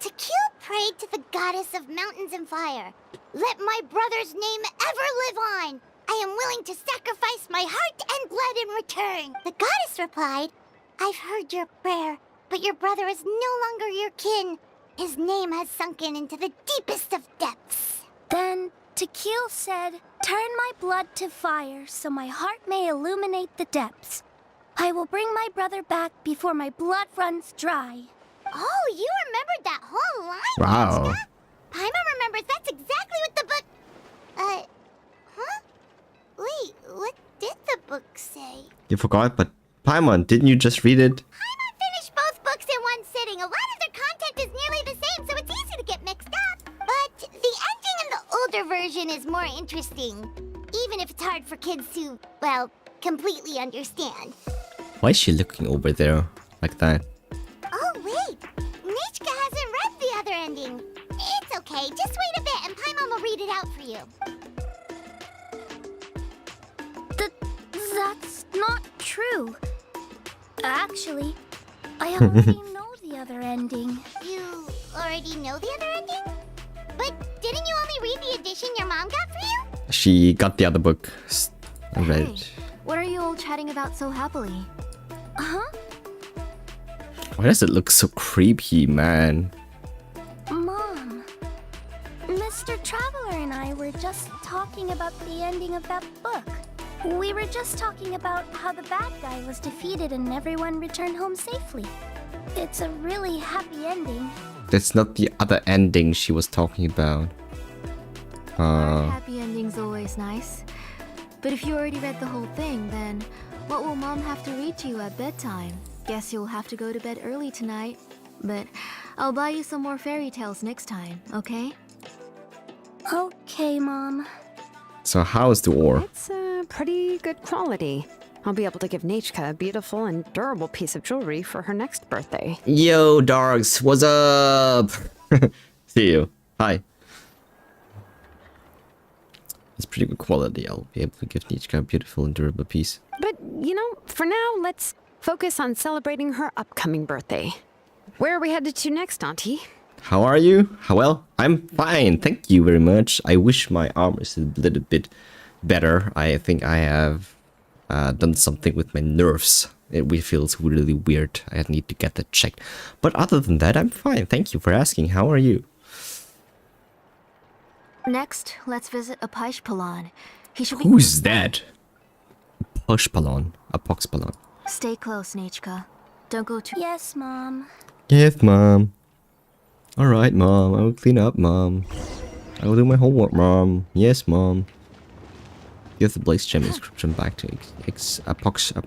To Kill prayed to the goddess of mountains and fire. Let my brother's name ever live on. I am willing to sacrifice my heart and blood in return. The goddess replied, I've heard your prayer, but your brother is no longer your kin. His name has sunken into the deepest of depths. Then To Kill said, turn my blood to fire so my heart may illuminate the depths. I will bring my brother back before my blood runs dry. Oh, you remembered that whole line? Wow. Nechka? Paimon remembers that's exactly what the book... huh? Wait, what did the book say? You forgot, but Paimon, didn't you just read it? Paimon finished both books in one sitting. A lot of their content is nearly the same, so it's easy to get mixed up. But the ending in the older version is more interesting, even if it's hard for kids to, well, completely understand. Why is she looking over there like that? Oh, wait. Nechka hasn't read the other ending. It's okay. Just wait a bit and Paimon will read it out for you. That's not true. Actually, I already know the other ending. You already know the other ending? But didn't you only read the edition your mom got for you? She got the other book. I read Hey, it. what are you all chatting about so happily? Huh? Why does it look so creepy, man? Mom, Mr. Traveler and I were just talking about the ending of that book. We were just talking about how the bad guy was defeated and everyone returned home safely. It's a really happy ending. That's not the other ending she was talking about. Happy ending's always nice. But if you already read the whole thing, then what will Mom have to read to you at bedtime? Guess you'll have to go to bed early tonight. But I'll buy you some more fairy tales next time, okay? Okay, Mom. So how's the ore? It's pretty good quality. I'll be able to give Nechka a beautiful and durable piece of jewelry for her next birthday. Yo, Darks, what's up? See you. Hi. It's pretty good quality. I'll be able to give Nechka a beautiful and durable piece. But, you know, for now, let's focus on celebrating her upcoming birthday. Where are we headed to next, Auntie? How are you? Well, I'm fine. Thank you very much. I wish my arm is a little bit better. I think I have done something with my nerves. It feels really weird. I need to get that checked. But other than that, I'm fine. Thank you for asking. How are you? Next, let's visit a Paishpalon. He should be... Who's that? Poshpalon. A Poxpalon. Stay close, Nechka. Don't go too... Yes, Mom. Yes, Mom. Alright, Mom. I will clean up, Mom. I will do my homework, Mom. Yes, Mom. Give the Blaze Gem inscription back to Apox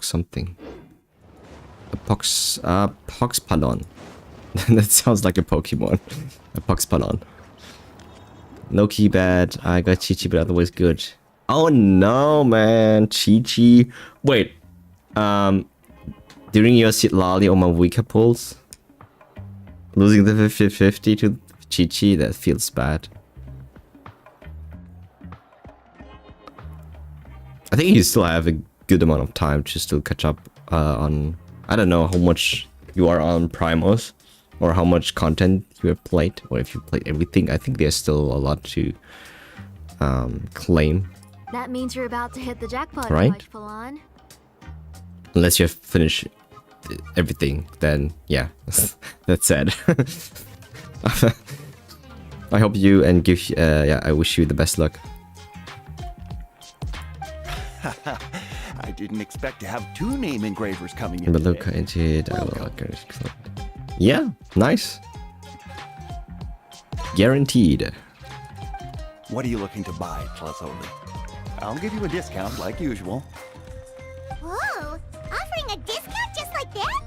something. Poxpalon. That sounds like a Pokemon. A Poxpalon. No key bad. I got Chichi, but otherwise good. Oh no, man. Chi-Chi. Wait. During your Xilonen or Mavuika pulls, losing the 50-50 to Chi-Chi, that feels bad. I think you still have a good amount of time to still catch up on... I don't know how much you are on Primos, or how much content you have played, or if you played everything. I think there's still a lot to claim. That means you're about to hit the jackpot, Right? Falon. Unless you have finished everything, then yeah, that's sad. I hope you and give yeah, I wish you the best luck. I didn't expect to have 2 name engravers coming in. But look today. into it. I will yeah, nice. Guaranteed. What are you looking to buy, Tlazoli? I'll give you a discount like usual. Whoa! Offering a discount just like that?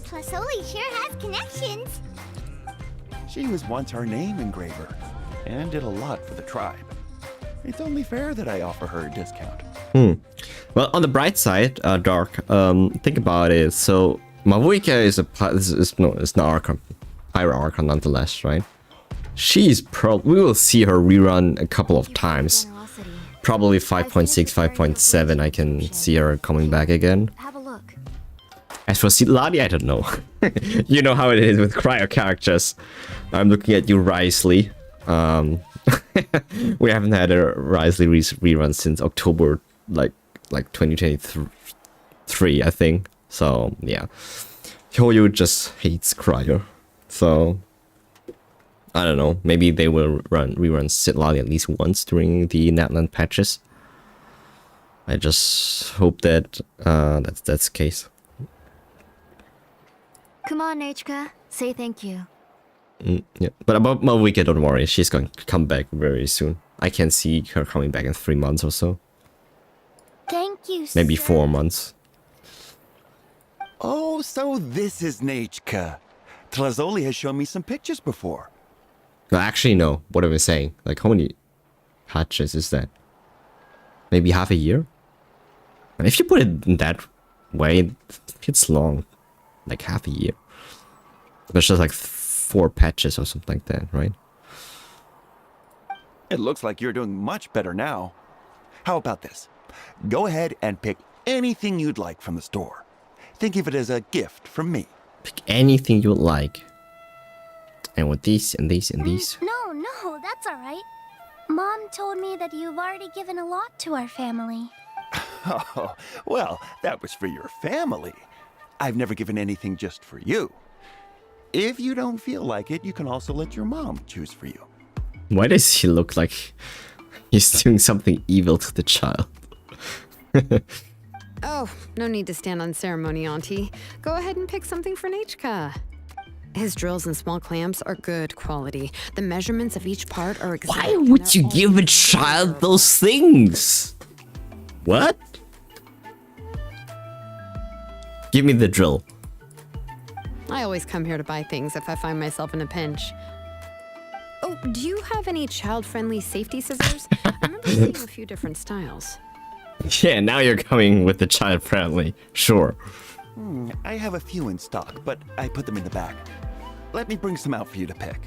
Tlasoli sure has connections. She was once our name engraver and did a lot for the tribe. It's only fair that I offer her a discount. Well, on the bright side, Dark, think about it. So, Mavuika is an Archon. Higher Archon nonetheless, right? She's we will see her rerun a couple of times. Probably 5.6, 5.7, I can see her coming back again. Have a look. As for Xilonen, I don't know. You know how it is with cryo characters. I'm looking at you, Risley. We haven't had a Risley rerun since October, like 2023, I think. So yeah, Hyoyu just hates cryo. So I don't know. Maybe they will rerun Xilonen at least once during the Natland patches. I just hope that that's the case. Come on, Nachka. Say thank you. Yeah, but about Mavuika, don't worry. She's going to come back very soon. I can see her coming back in 3 months or so. Thank you, Maybe sir. 4 months. Oh, so this is Nachka. Tlazoli has shown me some pictures before. No, actually, no. What am I saying? Like, how many patches is that? Maybe half a year? And if you put it in that way, it's long. Like half a year. There's just like 4 patches or something like that, right? It looks like you're doing much better now. How about this? Go ahead and pick anything you'd like from the store. Think of it as a gift from me. Pick anything you would like. And with these and these and these. No, that's alright. Mom told me that you've already given a lot to our family. Oh, well, that was for your family. I've never given anything just for you. If you don't feel like it, you can also let your mom choose for you. Why does he look like he's doing something evil to the child? Oh, no need to stand on ceremony, Auntie. Go ahead and pick something for Nachka. His drills and small clamps are good quality. The measurements of each part are exact. Why would you give a child those things? What? Give me the drill. I always come here to buy things if I find myself in a pinch. Oh, do you have any child-friendly safety scissors? I remember seeing a few different styles. Yeah, now you're coming with the child friendly. Sure. I have a few in stock, but I put them in the back. Let me bring some out for you to pick.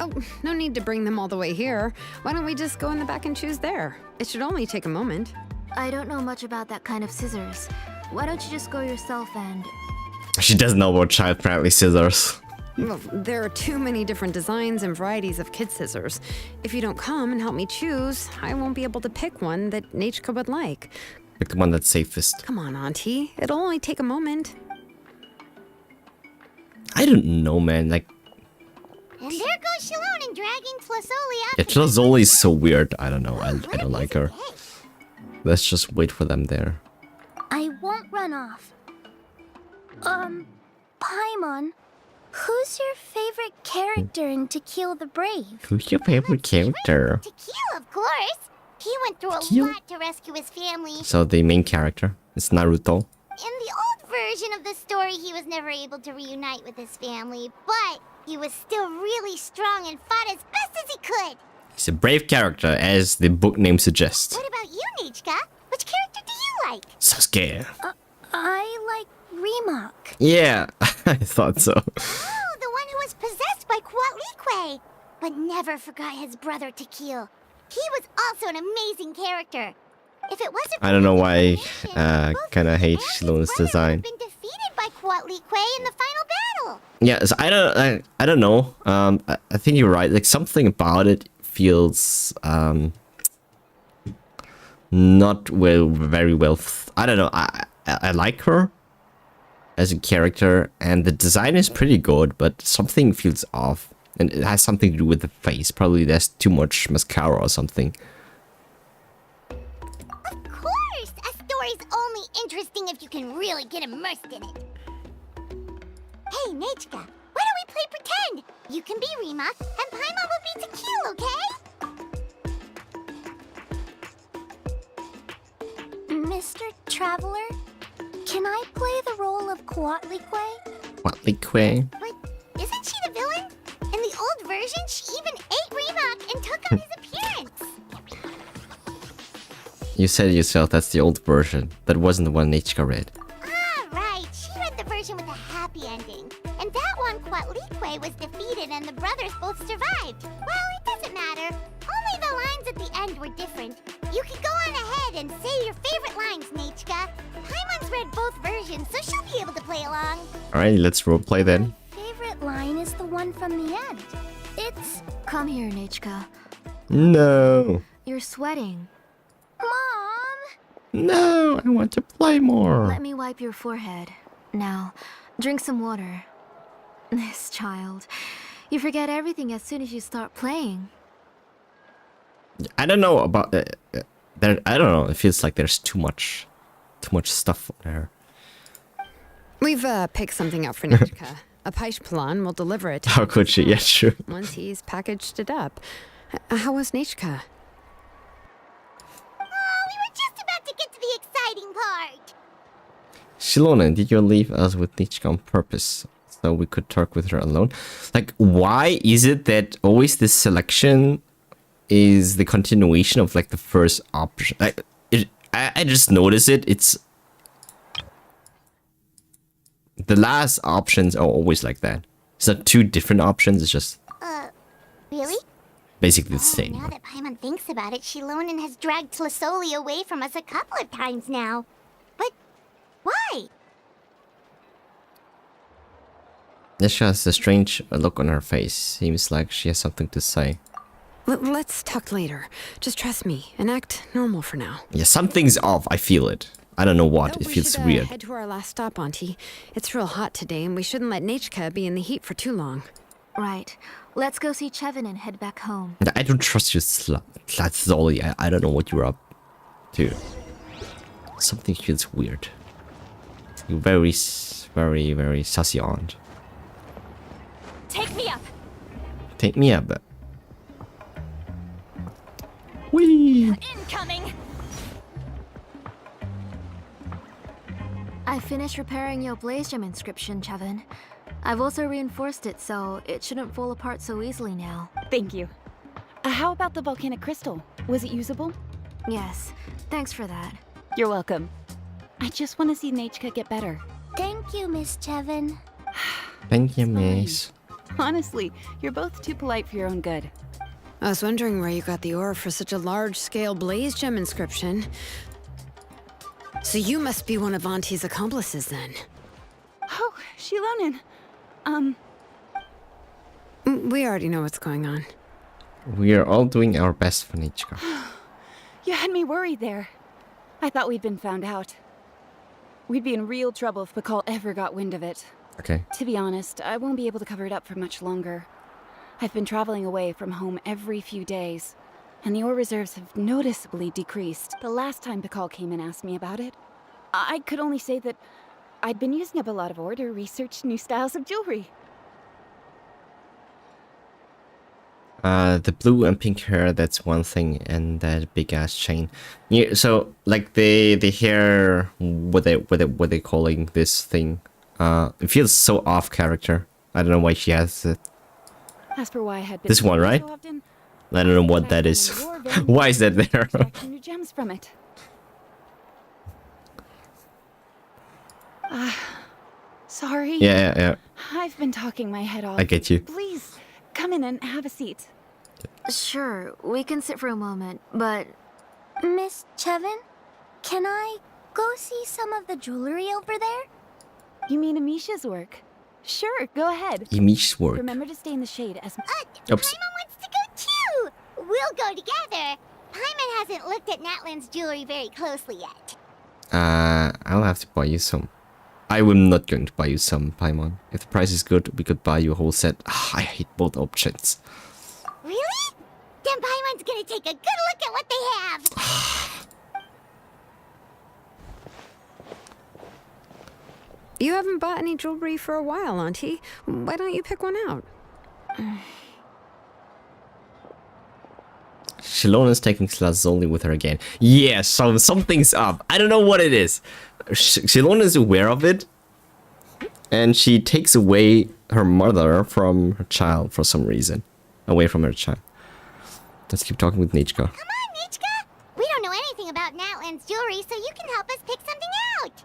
Oh, no need to bring them all the way here. Why don't we just go in the back and choose there? It should only take a moment. I don't know much about that kind of scissors. Why don't you just go yourself and... She doesn't know about child friendly scissors. Well, there are too many different designs and varieties of kid scissors. If you don't come and help me choose, I won't be able to pick one that Nachka would like. Pick the one that's safest. Come on, Auntie. It'll only take a moment. I don't know, man. Like, And there goes Xilonen dragging Tlasoli up. it just always so weird. I don't know. I don't like her. Let's just wait for them there. I won't run off. Paimon, who's your favorite character in To Kill the Brave? Who's your favorite character? To Kill, of course. He went through a Kill? lot to rescue his family. So the main character is Naruto. In the old version of the story, he was never able to reunite with his family, but he was still really strong and fought as best as he could. He's a brave character, as the book name suggests. What about you, Nechka. Which character do you like? Sasuke. I like Remak. Yeah, I thought so. Oh, the one who was possessed by Quatlique, but never forgot his brother Tequil. He was also an amazing character. If it wasn't I don't know why both kind of he hate and his Shilonen's brother design. would have been defeated by Quatlique in the final battle. Yeah, so I don't know. I think you're right. Like something about it feels not very well. I don't know. I like her as a character, and the design is pretty good, but something feels off, and it has something to do with the face. Probably there's too much mascara or something. Of course, a story's only interesting if you can really get immersed in it. Hey, Nechka, why don't we play pretend? You can be Remak, and Paimon will be Tequil, okay? Mr. Traveler, can I play the role of Quatlique? Quatlique. But isn't she the villain? In the old version, she even ate Remak and took on his appearance. You said it yourself. That's the old version. That wasn't the one Nechka read. Ah, right. She read the version with a happy ending. And that one, Quatlique was defeated and the brothers both survived. Well, it doesn't matter. Only the lines at the end were different. You can go on ahead and say your favorite lines, Nechka. Paimon's read both versions, so she'll be able to play along. Alright, let's roleplay then. Favorite line is the one from the end. It's, "Come here, Nechka. No. You're sweating." Mom! No, I want to play more. Let me wipe your forehead. Now, drink some water. This child. You forget everything as soon as you start playing. I don't know about there. I don't know. It feels like there's too much stuff there. We've picked something out for Nechka. A Paish Plan will deliver it. How could she? Yeah, sure. Once he's packaged it up. How was Nechka? Oh, we were just about to get to the exciting part. Xilonen, did you leave us with Nechka on purpose so we could talk with her alone? Like, why is it that always this selection is the continuation of like the first option? I just notice it. It's the last options are always like that. It's not two different options. It's just Really? basically the Oh, same. now that Paimon thinks about it, Xilonen has dragged Tlisoli away from us a couple of times now. But why? Nechka has a strange look on her face. Seems like she has something to say. Let's talk later. Just trust me and act normal for now. Yeah, something's off. I feel it. I don't know what. It We feels should, weird. Head to our last stop, Auntie. It's real hot today, and we shouldn't let Nechka be in the heat for too long. Right. Let's go see Chevin and head back home. I don't trust you, Zolly. I don't know what you're up to. Something feels weird. You're very sussy aunt. Take me up! Take me up. Whee! Incoming! I finished repairing your Blaze Gem inscription, Chevin. I've also reinforced it, so it shouldn't fall apart so easily now. Thank you. How about the volcanic crystal? Was it usable? Yes. Thanks for that. You're welcome. I just want to see Nechka get better. Thank you, Miss Chevin. Thank you, miss. Honestly, you're both too polite for your own good. I was wondering where you got the ore for such a large-scale Blaze Gem inscription. So you must be one of Auntie's accomplices, then. Oh, Xilonen. We already know what's going on. We are all doing our best for Nechka. You had me worried there. I thought we'd been found out. We'd be in real trouble if Bakal ever got wind of it. Okay. To be honest, I won't be able to cover it up for much longer. I've been traveling away from home every few days, and the ore reserves have noticeably decreased. The last time Bakal came and asked me about it, I could only say that I'd been using up a lot of ore to research new styles of jewelry. The blue and pink hair, that's one thing, and that big ass chain. Yeah, so like the hair, what they calling this thing? It feels so off character. I don't know why she has it. As for why I had been This one, right? so often, I don't know what that is. Why is that there? extracting new gems from it. Sorry. Yeah. I've been talking my head off. I get you. Please, come in and have a seat. Sure, we can sit for a moment, but Miss Chevin, can I go see some of the jewelry over there? You mean Amisha's work? Sure, go ahead. Amish's work. Remember to stay in the shade as... Oops. Paimon wants to go too! We'll go together. Paimon hasn't looked at Natlan's jewelry very closely yet. I'll have to buy you some. I am not going to buy you some, Paimon. If the price is good, we could buy you a whole set. I hate both options. Really? Then Paimon's gonna take a good look at what they have. You haven't bought any jewelry for a while, Auntie. Why don't you pick one out? Xilonen's taking Xilonen with her again. Yeah, so something's up. I don't know what it is. Xilonen is aware of it. And she takes away her mother from her child for some reason. Away from her child. Let's keep talking with Nichka. Come on, Nichka! We don't know anything about Natlan's jewelry, so you can help us pick something out.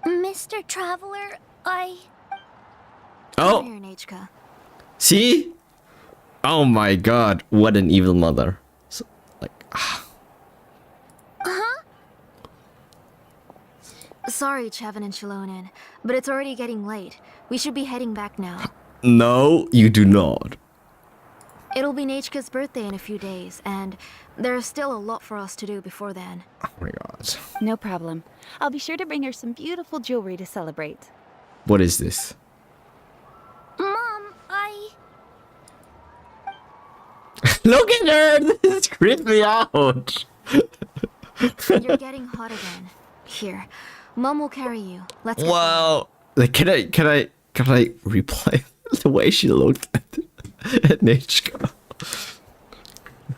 Mr. Traveler, Come Oh, here, Nachka. see? Oh my god, what an evil mother. So, like, Sorry, Chevin and Xilonen, but it's already getting late. We should be heading back now. no, you do not. It'll be Nachka's birthday in a few days, and there's still a lot for us to do before then. Oh my god. No problem. I'll be sure to bring her some beautiful jewelry to celebrate. What is this? Mom, Look at her! This creeps me out! You're getting hot again. Here, Mom will carry you. Let's go. Wow! Like, can I replay the way she looked at Nichka?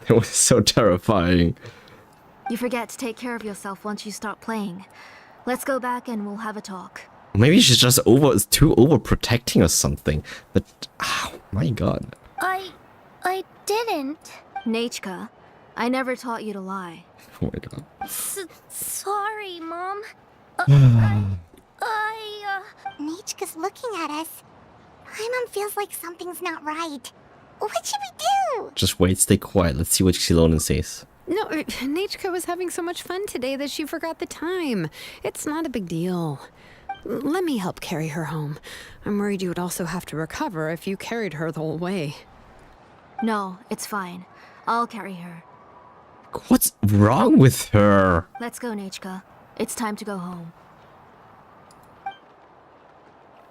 It was so terrifying. You forget to take care of yourself once you start playing. Let's go back and we'll have a talk. Maybe she's just too overprotecting or something. But, oh my god. I didn't. Nachka, I never taught you to lie. Oh my god. Sorry, Mom. Nichka's looking at us. Paimon feels like something's not right. What should we do? Just wait, stay quiet. Let's see what Xilonen says. No, Nachka was having so much fun today that she forgot the time. It's not a big deal. Let me help carry her home. I'm worried you would also have to recover if you carried her the whole way. No, it's fine. I'll carry her. What's wrong with her? Let's go, Nachka. It's time to go home.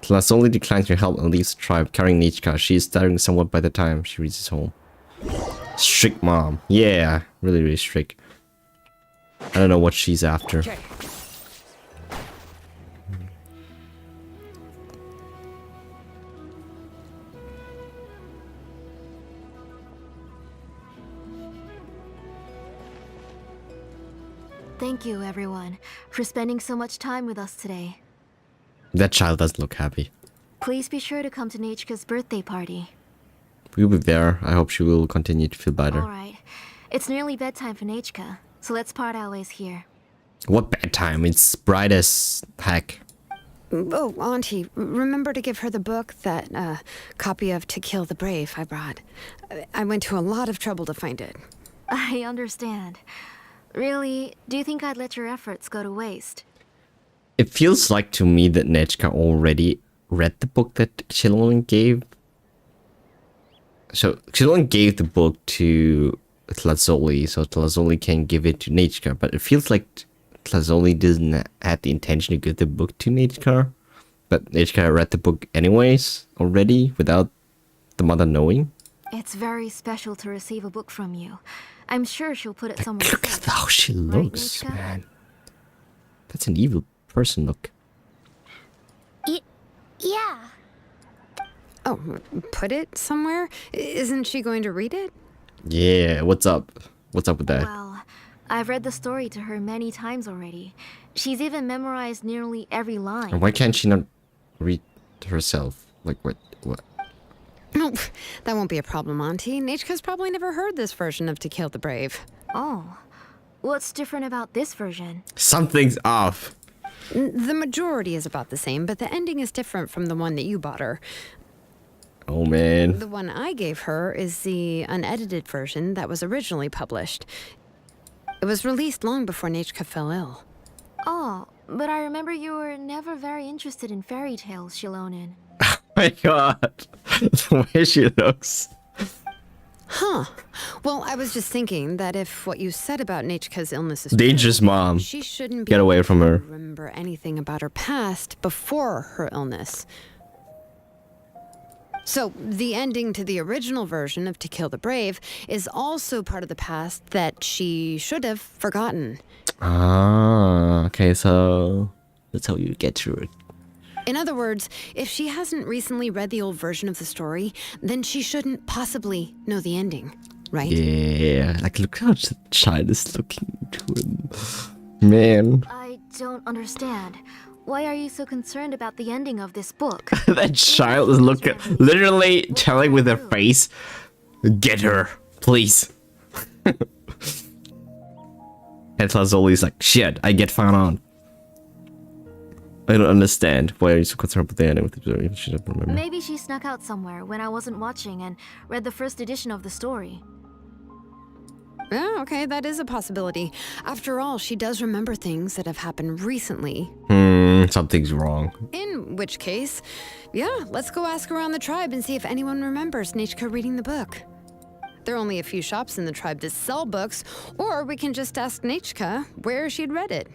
Xilonen declines your help and leaves the tribe carrying Nichka. She is stuttering somewhat by the time she reaches home. Strict mom. Yeah, really, really strict. I don't know what she's after. Okay. Thank you, everyone, for spending so much time with us today. That child doesn't look happy. Please be sure to come to Nachka's birthday party. We'll be there. I hope she will continue to feel better. Alright. It's nearly bedtime for Nachka, so let's part our ways here. What bedtime? It's bright as heck. Oh, Auntie, remember to give her the book, that copy of To Kill the Brave I brought. I went to a lot of trouble to find it. I understand. Really, do you think I'd let your efforts go to waste? It feels like to me that Nichka already read the book that Xilonen gave. So Xilonen gave the book to Tlazoli, so Tlazoli can give it to Nichka, but it feels like Tlazoli doesn't have the intention to give the book to Nichka, but Nichka read the book anyways already without the mother knowing. It's very special to receive a book from you. I'm sure she'll put it somewhere Look safe. at how she looks, Nichka? man. That's an evil person look. Yeah. Oh, put it somewhere? Isn't she going to read it? Yeah, what's up? What's up with that? Well, I've read the story to her many times already. She's even memorized nearly every line. And why can't she not read herself? Like, what? No, that won't be a problem, Auntie. Nachka's probably never heard this version of To Kill the Brave. Oh. What's different about this version? Something's off. The majority is about the same, but the ending is different from the one that you bought her. Oh man. The one I gave her is the unedited version that was originally published. It was released long before Nechka fell ill. Oh, but I remember you were never very interested in fairy tales, Xilonen. Oh my god. The way she looks. Huh. Well, I was just thinking that if what you said about Nechka's illness is Dangerous true, mom. she shouldn't be Get away from her. able to remember anything about her past before her illness. So, the ending to the original version of To Kill the Brave is also part of the past that she should have forgotten. Ah, okay, so that's how you get through it. In other words, if she hasn't recently read the old version of the story, then she shouldn't possibly know the ending, right? Yeah, like look how the child is looking to him. Man. I don't understand. Why are you so concerned about the ending of this book? That child is looking, literally telling with her face, get her, please. And Tlazoli's like, shit, I get found on. I don't understand. Why are you so concerned with the ending with the story? She doesn't remember. Maybe she snuck out somewhere when I wasn't watching and read the first edition of the story. Yeah, okay, that is a possibility. After all, she does remember things that have happened recently. Something's wrong. In which case, yeah, let's go ask around the tribe and see if anyone remembers Nechka reading the book. There are only a few shops in the tribe that sell books, or we can just ask Nechka where she'd read it.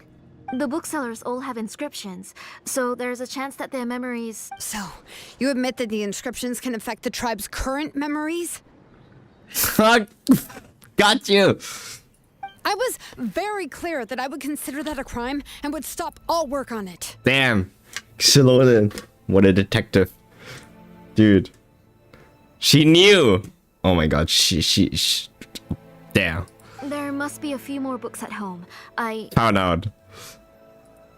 The booksellers all have inscriptions, so there's a chance that their memories... So, you admit that the inscriptions can affect the tribe's current memories? Got you! I was very clear that I would consider that a crime and would stop all work on it. Damn. Xilonen. What a detective. Dude. She knew! Oh my god, she damn. There must be a few more books at home. Found out.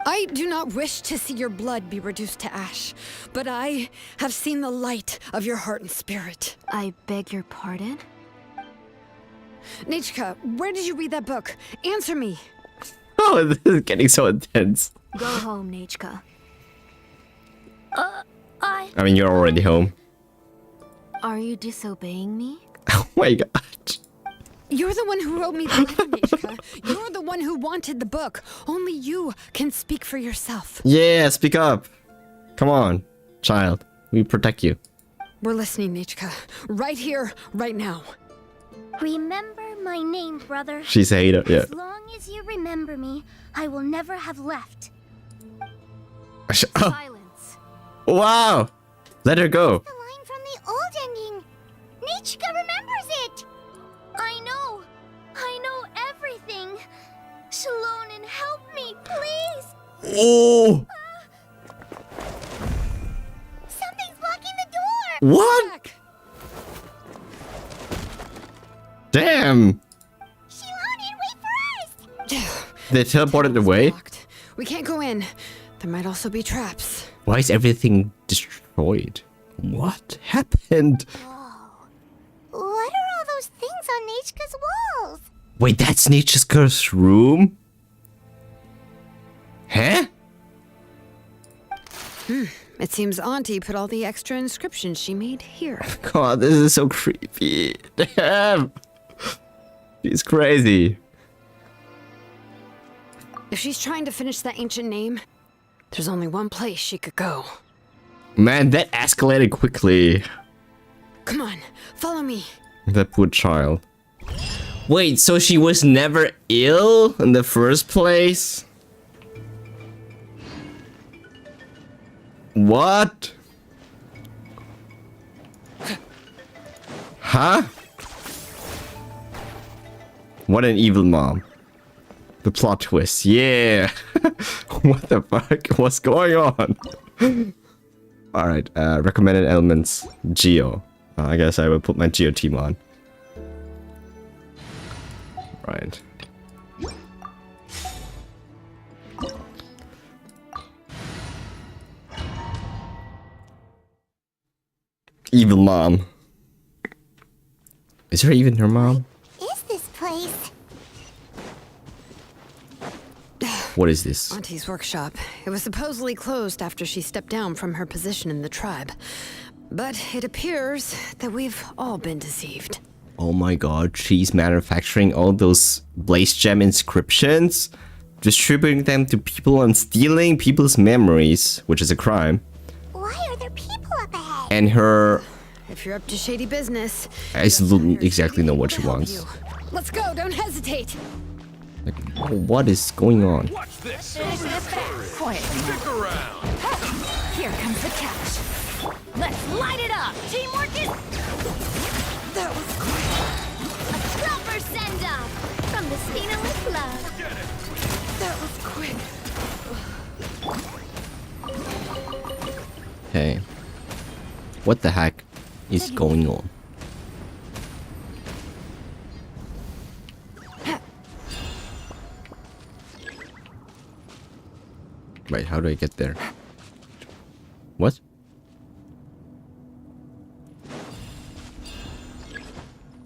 I do not wish to see your blood be reduced to ash, but I have seen the light of your heart and spirit. I beg your pardon? Nechka, where did you read that book? Answer me. Oh, this is getting so intense. Go home, Nechka. I mean, you're already home. Are you disobeying me? Oh my god. You're the one who wrote me the letter, Nechka. You're the one who wanted the book. Only you can speak for yourself. Yeah, speak up. Come on, child. We protect you. We're listening, Nechka. Right here, right now. Remember my name, brother. She's a hater, yeah. As long as you remember me, I will never have left. Silence. Wow. Let her go. The line from the old ending. Nechka remembers it. I know everything. Xilonen, help me, please. Oh. Something's blocking the door. What? Damn. Xilonen, wait for us. They teleported away? We can't go in. There might also be traps. Why is everything destroyed? What happened? What are all those things on Nechka's walls? Wait, that's Nechka's room? Huh? It seems Auntie put all the extra inscriptions she made here. God, this is so creepy. Damn. She's crazy. If she's trying to finish that ancient name, there's only one place she could go. Man, that escalated quickly. Come on, follow me. That poor child. Wait, so she was never ill in the first place? What? Huh? What an evil mom. The plot twist, yeah. What the fuck? What's going on? Alright, recommended elements, Geo. I guess I will put my Geo team on. Right. Evil mom. Is her even her mom? Is this place? What is this? Auntie's workshop. It was supposedly closed after she stepped down from her position in the tribe. But it appears that we've all been deceived. Oh my god, she's manufacturing all those Blaze Gem inscriptions, distributing them to people and stealing people's memories, which is a crime. Why are there people up ahead? And her... If you're up to shady business... I don't exactly know what she wants. Let's go, don't hesitate! Like, what is going on? Watch this. Stick around. Here comes the catch. Let's light it up! Teamwork is... That was quick. A proper send-off from the Xilonen Club. That was quick. Okay. What the heck is going on? Wait, how do I get there? What?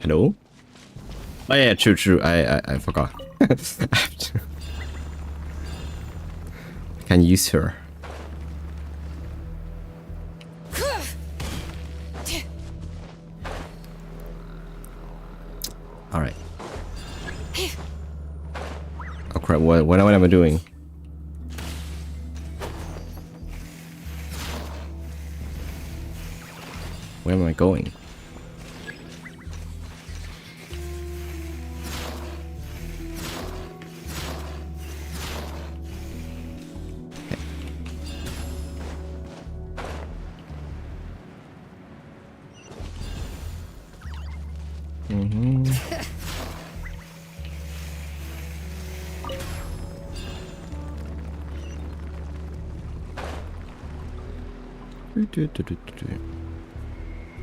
Hello? Oh yeah, true. I forgot. I can use her. All right. Oh crap! What am I doing? Where am I going?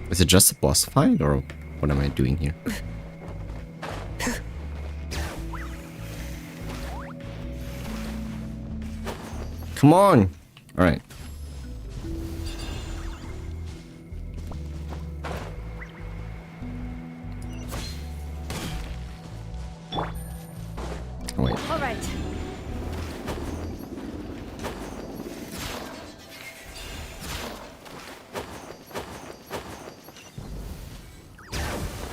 Is it just a boss fight, or what am I doing here? Come on! Alright. Oh, wait. All right.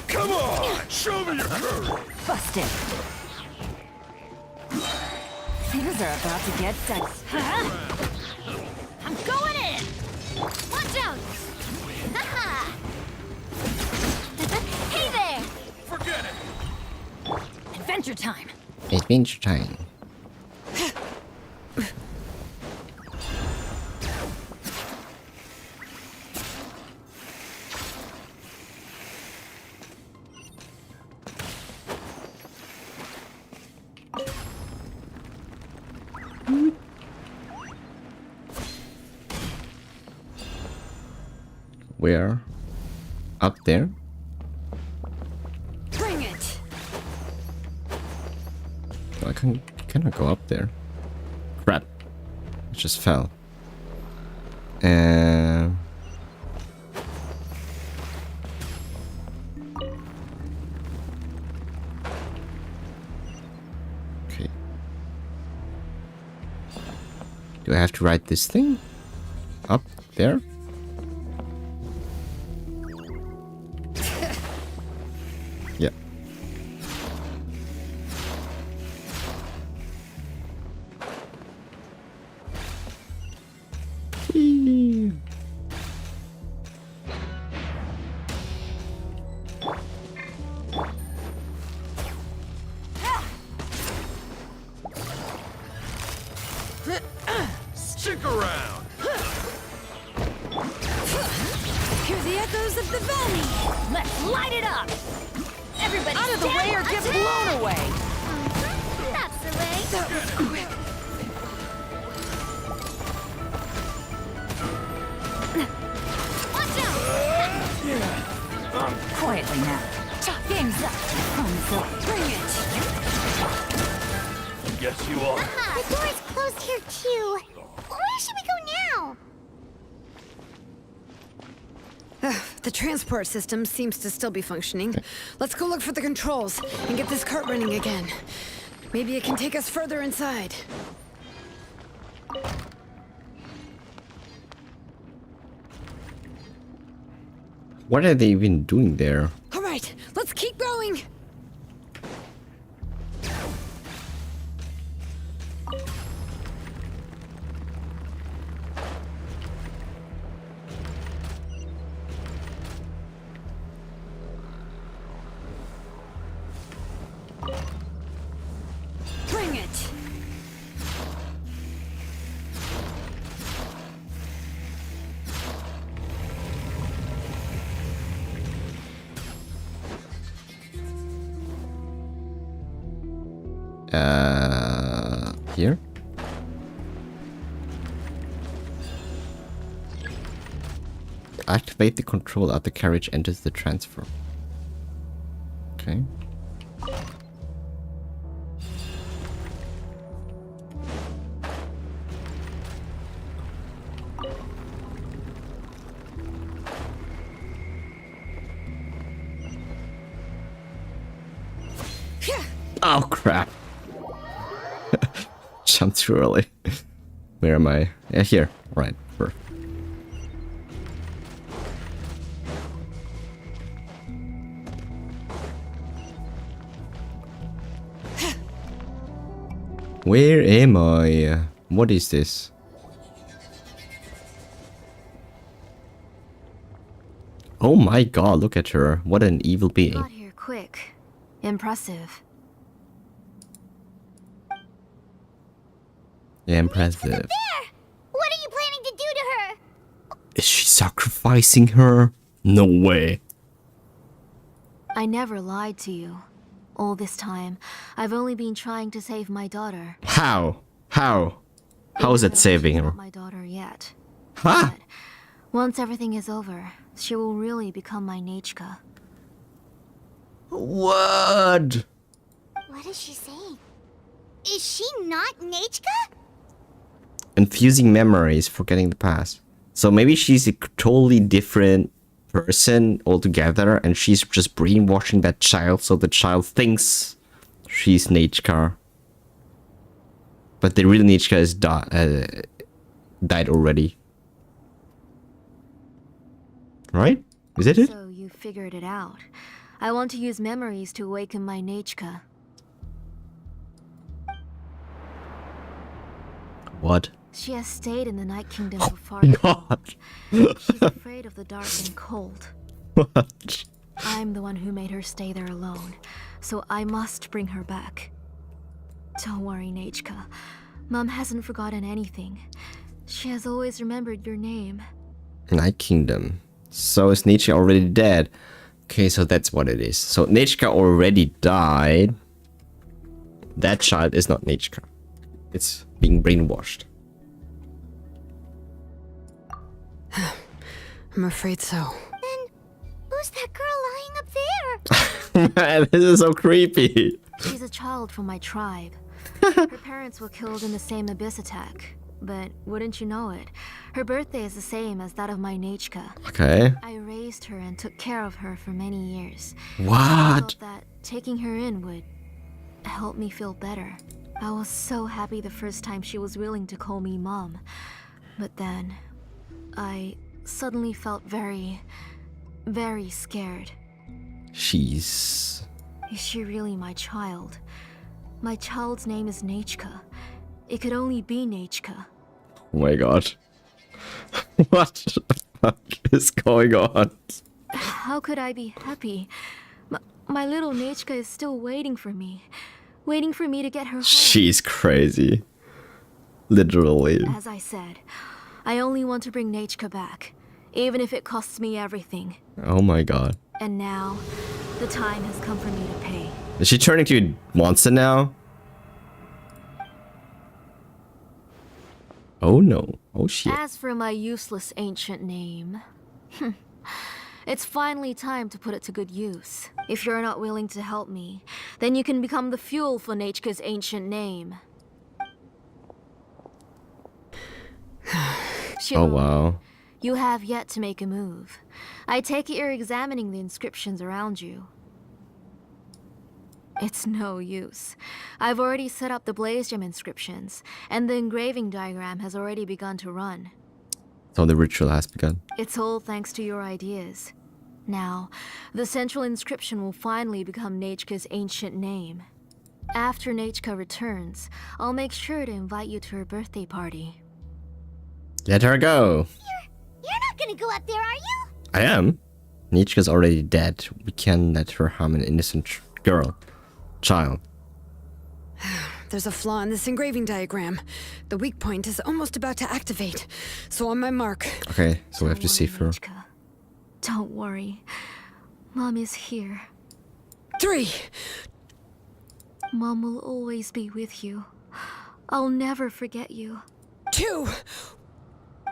Come on! Show me your courage! Busted. Things are about to get dicey. I'm going in! Watch out! Haha! Hey there! Forget it! Adventure time. Adventure time. Where? Up there? Bring it. I cannot go up there. Crap. It just fell. Okay. Do I have to ride this thing? Up there? Yeah. Whee! Stick around. Hear the echoes of the valley. Let's light it up! Everybody Out of the way or get blown away. That's the way. That was quick. Watch out! Quietly now. Game's up. Thumbs up. Bring it. Guess you all. The door is closed here too. Where should we go now? The transport system seems to still be functioning. Let's go look for the controls and get this cart running again. Maybe it can take us further inside. What are they even doing there? All right, let's keep going. Bring it. Here? Activate the control after the carriage enters the transfer. Okay. Oh crap. Jumped too early. Where am I? Yeah, here. Right. Perfect. Where am I? What is this? Oh my god, look at her. What an evil being. Got here quick. Impressive. Impressive. There! What are you planning to do to her? Is she sacrificing her? No way. I never lied to you. All this time, I've only been trying to save my daughter. How? How? How is it saving her? Not my daughter yet. Huh? But once everything is over, she will really become my Nechka. What? What is she saying? Is she not Nechka? Infusing memories, forgetting the past. So maybe she's a totally different person altogether, and she's just brainwashing that child so the child thinks she's Nechka. But the real Nechka is died already. Right? Is it it? So you figured it out. I want to use memories to awaken my Nechka. What? She has stayed in the Night Kingdom for far Oh too long. god. She's afraid of the dark and cold. What? I'm the one who made her stay there alone, so I must bring her back. Don't worry, Nechka. Mom hasn't forgotten anything. She has always remembered your name. Night Kingdom. So is Nechka already dead? Okay, so that's what it is. So Nechka already died. That child is not Nechka. It's being brainwashed. I'm afraid so. Then who's that girl lying up there? Man, this is so creepy. She's a child from my tribe. Her parents were killed in the same abyss attack. But wouldn't you know it, her birthday is the same as that of my Nechka. Okay. I raised her and took care of her for many years. What? I thought that taking her in would help me feel better. I was so happy the first time she was willing to call me Mom. But then, I suddenly felt very, very scared. She's... Is she really my child? My child's name is Nechka. It could only be Nechka. Oh my god. What the fuck is going on? How could I be happy? My little Nechka is still waiting for me. Waiting for me to get her home. She's crazy. Literally. As I said, I only want to bring Nechka back, even if it costs me everything. Oh my god. And now, the time has come for me to pay. Is she turning to a monster now? Oh no. Oh shit. As for my useless ancient name, it's finally time to put it to good use. If you're not willing to help me, then you can become the fuel for Nechka's ancient name. Oh wow. You have yet to make a move. I take it you're examining the inscriptions around you. It's no use. I've already set up the blaze gem inscriptions, and the engraving diagram has already begun to run. So the ritual has begun. It's all thanks to your ideas. Now, the central inscription will finally become Nechka's ancient name. After Nechka returns, I'll make sure to invite you to her birthday party. Let her go. You're not gonna go up there, are you? I am. Nechka's already dead. We can't let her harm an innocent child. There's a flaw in this engraving diagram. The weak point is almost about to activate. So on my mark. Okay, so we have to save her. Don't worry. Mom is here. 3. Mom will always be with you. I'll never forget you. 2.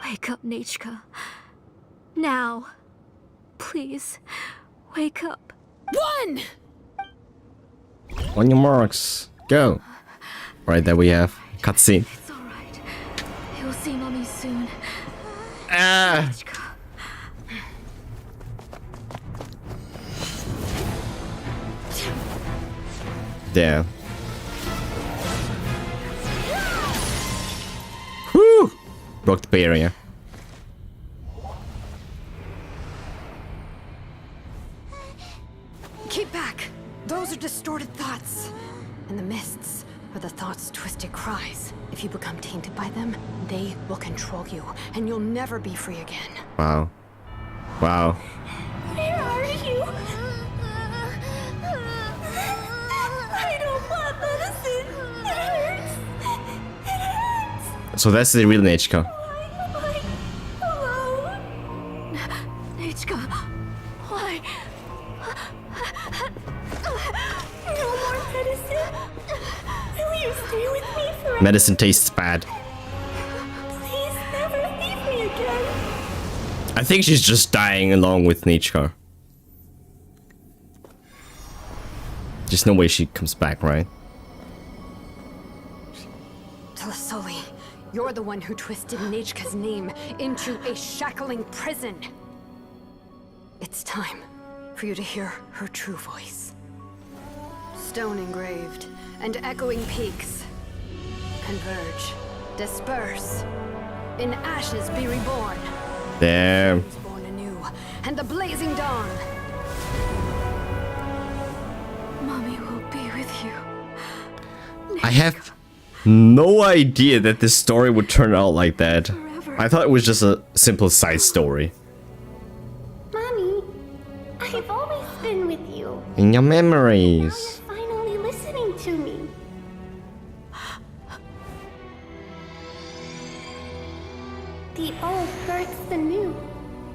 Wake up, Nechka. Now. Please, wake up. 1! On your marks, go. Right, there we have cutscene. It's alright. You'll see Mommy soon. Ah! Damn. Whew! Broke the barrier. Keep back. Those are distorted thoughts. And the mists are the thoughts' twisted cries. If you become tainted by them, they will control you, and you'll never be free again. Wow. Wow. Where are you? I don't want medicine. It hurts. It hurts. So that's the real Nechka. Why am I alone? Nechka, why? No more medicine. Will you stay with me forever? Medicine tastes bad. Please never leave me again. I think she's just dying along with Nechka. There's no way she comes back, right? Telasoli, you're the one who twisted Nechka's name into a shackling prison. It's time for you to hear her true voice. Stone engraved and echoing peaks. Converge, disperse. In ashes be reborn. Damn. Born anew, and the blazing dawn. Mommy will be with you. I have no idea that this story would turn out like that. I thought it was just a simple side story. Mommy, I've always been with you. In your memories. Finally listening to me. The old births the new,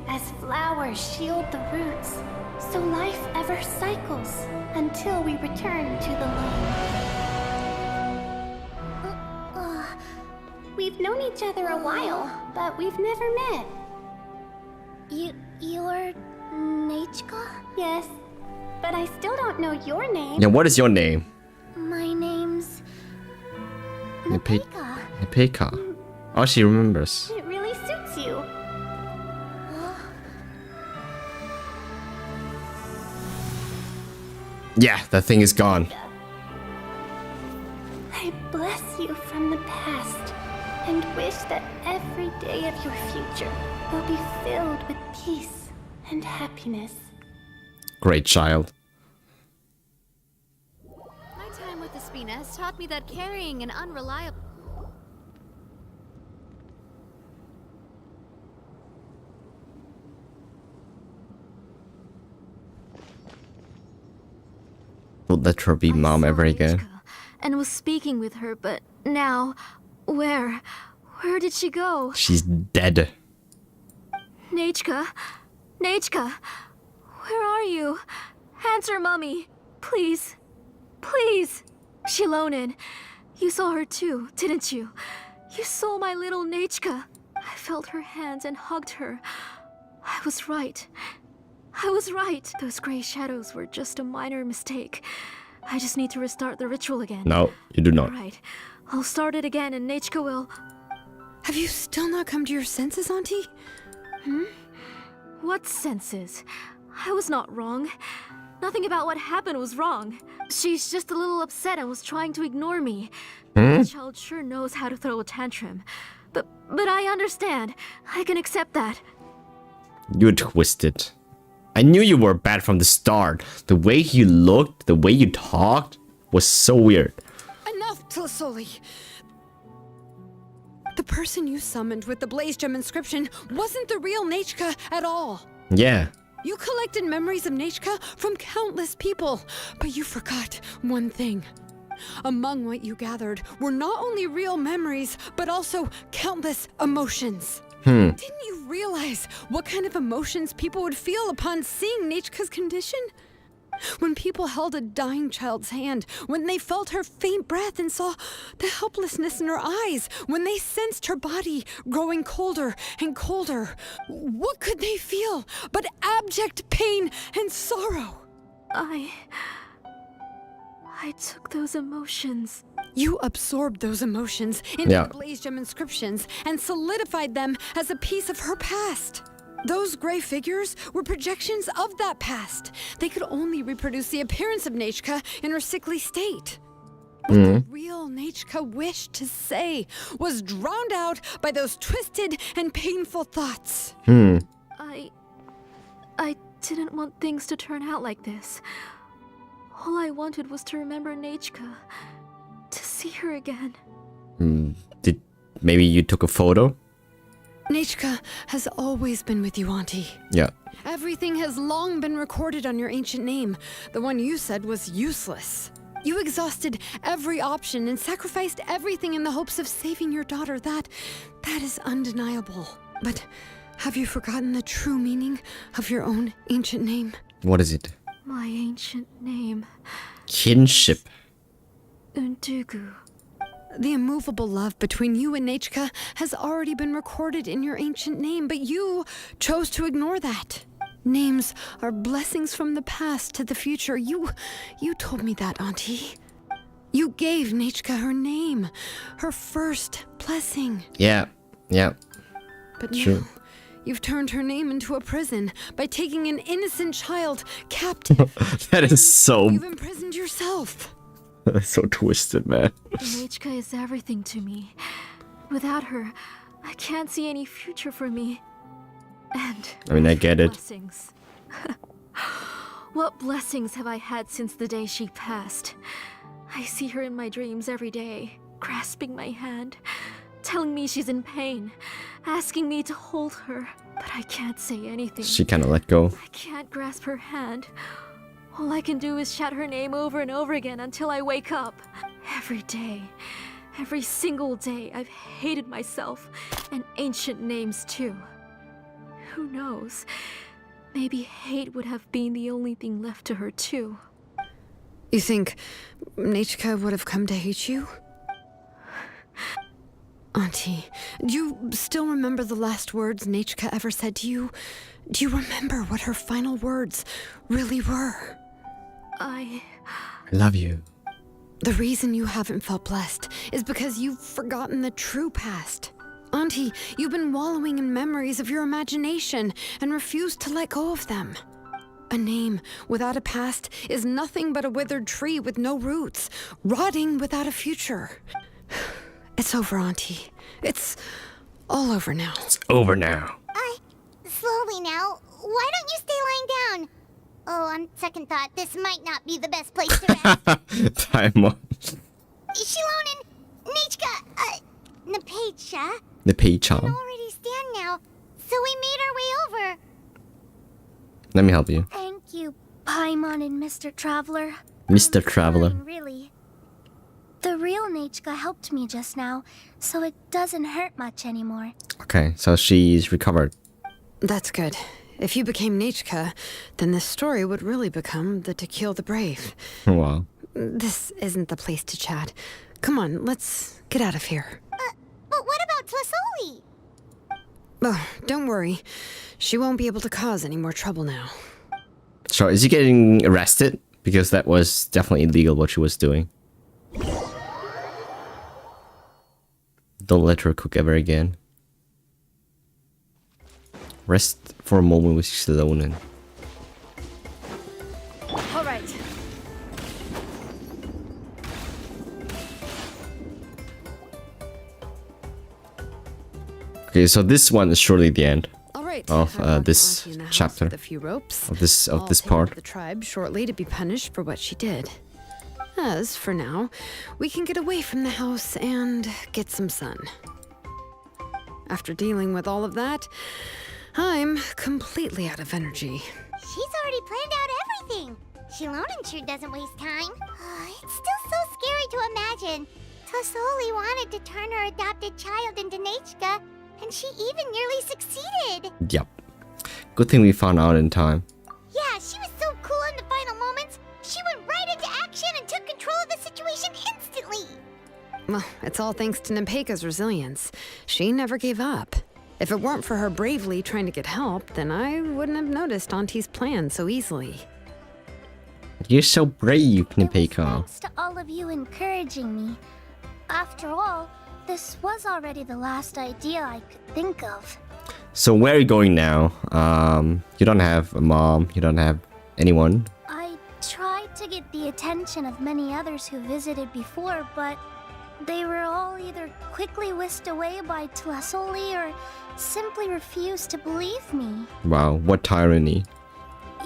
as flowers shield the roots, so life ever cycles until we return to the loam. We've known each other a while, but we've never met. You're Nechka? Yes, but I still don't know your name. Yeah, what is your name? My name's Nepeka. Oh, she remembers. It really suits you. Yeah, that thing is gone. I bless you from the past and wish that every day of your future will be filled with peace and happiness. Great child. My time with the Spina has taught me that carrying an unreliable... Won't let her be mom ever again. and was speaking with her, but now, where? Where did she go? She's dead. Nechka? Nechka? Where are you? Answer Mummy. Please. Please. Xilonen. You saw her too, didn't you? You saw my little Nechka. I felt her hands and hugged her. I was right. I was right. Those gray shadows were just a minor mistake. I just need to restart the ritual again. No, you do not. Right. I'll start it again and Nechka will... Have you still not come to your senses, Auntie? Hmm? What senses? I was not wrong. Nothing about what happened was wrong. She's just a little upset and was trying to ignore me. The child sure knows how to throw a tantrum. But I understand. I can accept that. You're twisted. I knew you were bad from the start. The way you looked, the way you talked was so weird. Enough, Tlisoli. The person you summoned with the Blaze Gem inscription wasn't the real Nechka at all. Yeah. You collected memories of Nechka from countless people, but you forgot one thing. Among what you gathered were not only real memories, but also countless emotions. Didn't you realize what kind of emotions people would feel upon seeing Nechka's condition? When people held a dying child's hand, when they felt her faint breath and saw the helplessness in her eyes, when they sensed her body growing colder and colder, what could they feel but abject pain and sorrow? I took those emotions. You absorbed those emotions into the Blaze Gem inscriptions and solidified them as a piece of her past. Those gray figures were projections of that past. They could only reproduce the appearance of Nechka in her sickly state. What the real Nechka wished to say was drowned out by those twisted and painful thoughts. I didn't want things to turn out like this. All I wanted was to remember Nechka, to see her again. Did maybe you took a photo? Nechka has always been with you, Auntie. Yeah. Everything has long been recorded on your ancient name. The one you said was useless. You exhausted every option and sacrificed everything in the hopes of saving your daughter. That is undeniable. But have you forgotten the true meaning of your own ancient name? What is it? My ancient name. Kinship. Undugu. The immovable love between you and Nechka has already been recorded in your ancient name, but you chose to ignore that. Names are blessings from the past to the future. You told me that, Auntie. You gave Nechka her name, her first blessing. Yeah. But True. now, you've turned her name into a prison by taking an innocent child captive. That is so... You've imprisoned yourself. That's so twisted, man. Nechka is everything to me. Without her, I can't see any future for me. And I mean, I get it. Blessings. What blessings have I had since the day she passed? I see her in my dreams every day, grasping my hand, telling me she's in pain, asking me to hold her, but I can't say anything. She kind of let go. I can't grasp her hand. All I can do is shout her name over and over again until I wake up. Every day, every single day, I've hated myself, and ancient names too. Who knows? Maybe hate would have been the only thing left to her too. You think Nechka would have come to hate you? Auntie, do you still remember the last words Nechka ever said to you? Do you remember what her final words really were? I love you. The reason you haven't felt blessed is because you've forgotten the true past. Auntie, you've been wallowing in memories of your imagination and refused to let go of them. A name without a past is nothing but a withered tree with no roots, rotting without a future. It's over, Auntie. It's all over now. It's over now. Slowly now. Why don't you stay lying down? Oh, on second thought, this might not be the best place to rest. Time on. Xilonen, Nechka, Napecha. Napecha. can already stand now, so we made our way over. Let me help you. Thank you, Paimon and Mr. Traveler. Mr. Traveler. Fine, really. The real Nechka helped me just now, so it doesn't hurt much anymore. Okay, so she's recovered. That's good. If you became Nechka, then this story would really become the To Kill the Brave. Wow. This isn't the place to chat. Come on, let's get out of here. But what about Tlisoli? Oh, don't worry. She won't be able to cause any more trouble now. So is he getting arrested? Because that was definitely illegal what she was doing. Don't let her cook ever again. Rest for a moment with Xilonen. Okay, so this one is surely the end All right. of I locked this Auntie in the house chapter, with a few ropes. of this I'll take her part. to the tribe shortly to be punished for what she did. As for now, we can get away from the house and get some sun. After dealing with all of that, I'm completely out of energy. She's already planned out everything. Xilonen sure doesn't waste time. It's still so scary to imagine. Tlasoli wanted to turn her adopted child into Nechka, and she even nearly succeeded. Yep. Good thing we found out in time. Yeah, she was so cool in the final moments. She went right into action and took control of the situation instantly. Well, it's all thanks to Nepeka's resilience. She never gave up. If it weren't for her bravely trying to get help, then I wouldn't have noticed Auntie's plan so easily. You're so brave, Nepeka. Thanks to all of you encouraging me. After all, this was already the last idea I could think of. So where are you going now? You don't have a mom, you don't have anyone. I tried to get the attention of many others who visited before, but they were all either quickly whisked away by Tlasoli or simply refused to believe me. Wow, what tyranny.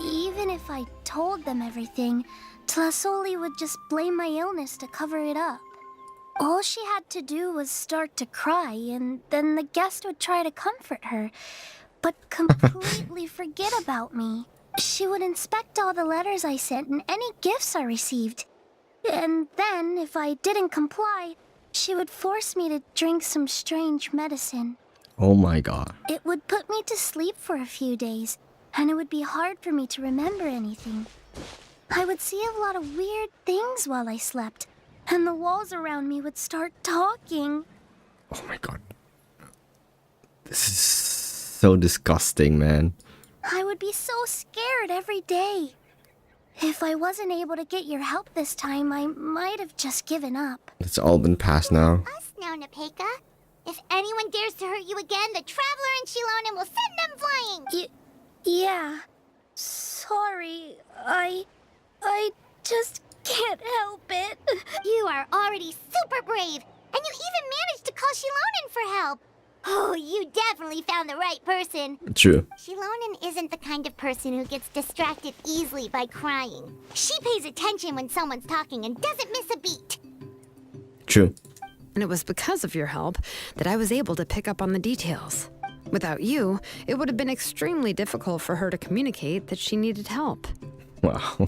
Even if I told them everything, Tlasoli would just blame my illness to cover it up. All she had to do was start to cry, and then the guest would try to comfort her, but completely forget about me. She would inspect all the letters I sent and any gifts I received. And then, if I didn't comply, she would force me to drink some strange medicine. Oh my god. It would put me to sleep for a few days, and it would be hard for me to remember anything. I would see a lot of weird things while I slept, and the walls around me would start talking. Oh my god. This is so disgusting, man. I would be so scared every day. If I wasn't able to get your help this time, I might have just given up. It's all been passed now. Us now, Nepeka. If anyone dares to hurt you again, the Traveler and Xilonen will send them flying! Yeah. Sorry. I just can't help it. You are already super brave, and you even managed to call Xilonen for help. Oh, you definitely found the right person. True. Xilonen isn't the kind of person who gets distracted easily by crying. She pays attention when someone's talking and doesn't miss a beat. True. And it was because of your help that I was able to pick up on the details. Without you, it would have been extremely difficult for her to communicate that she needed help. Wow.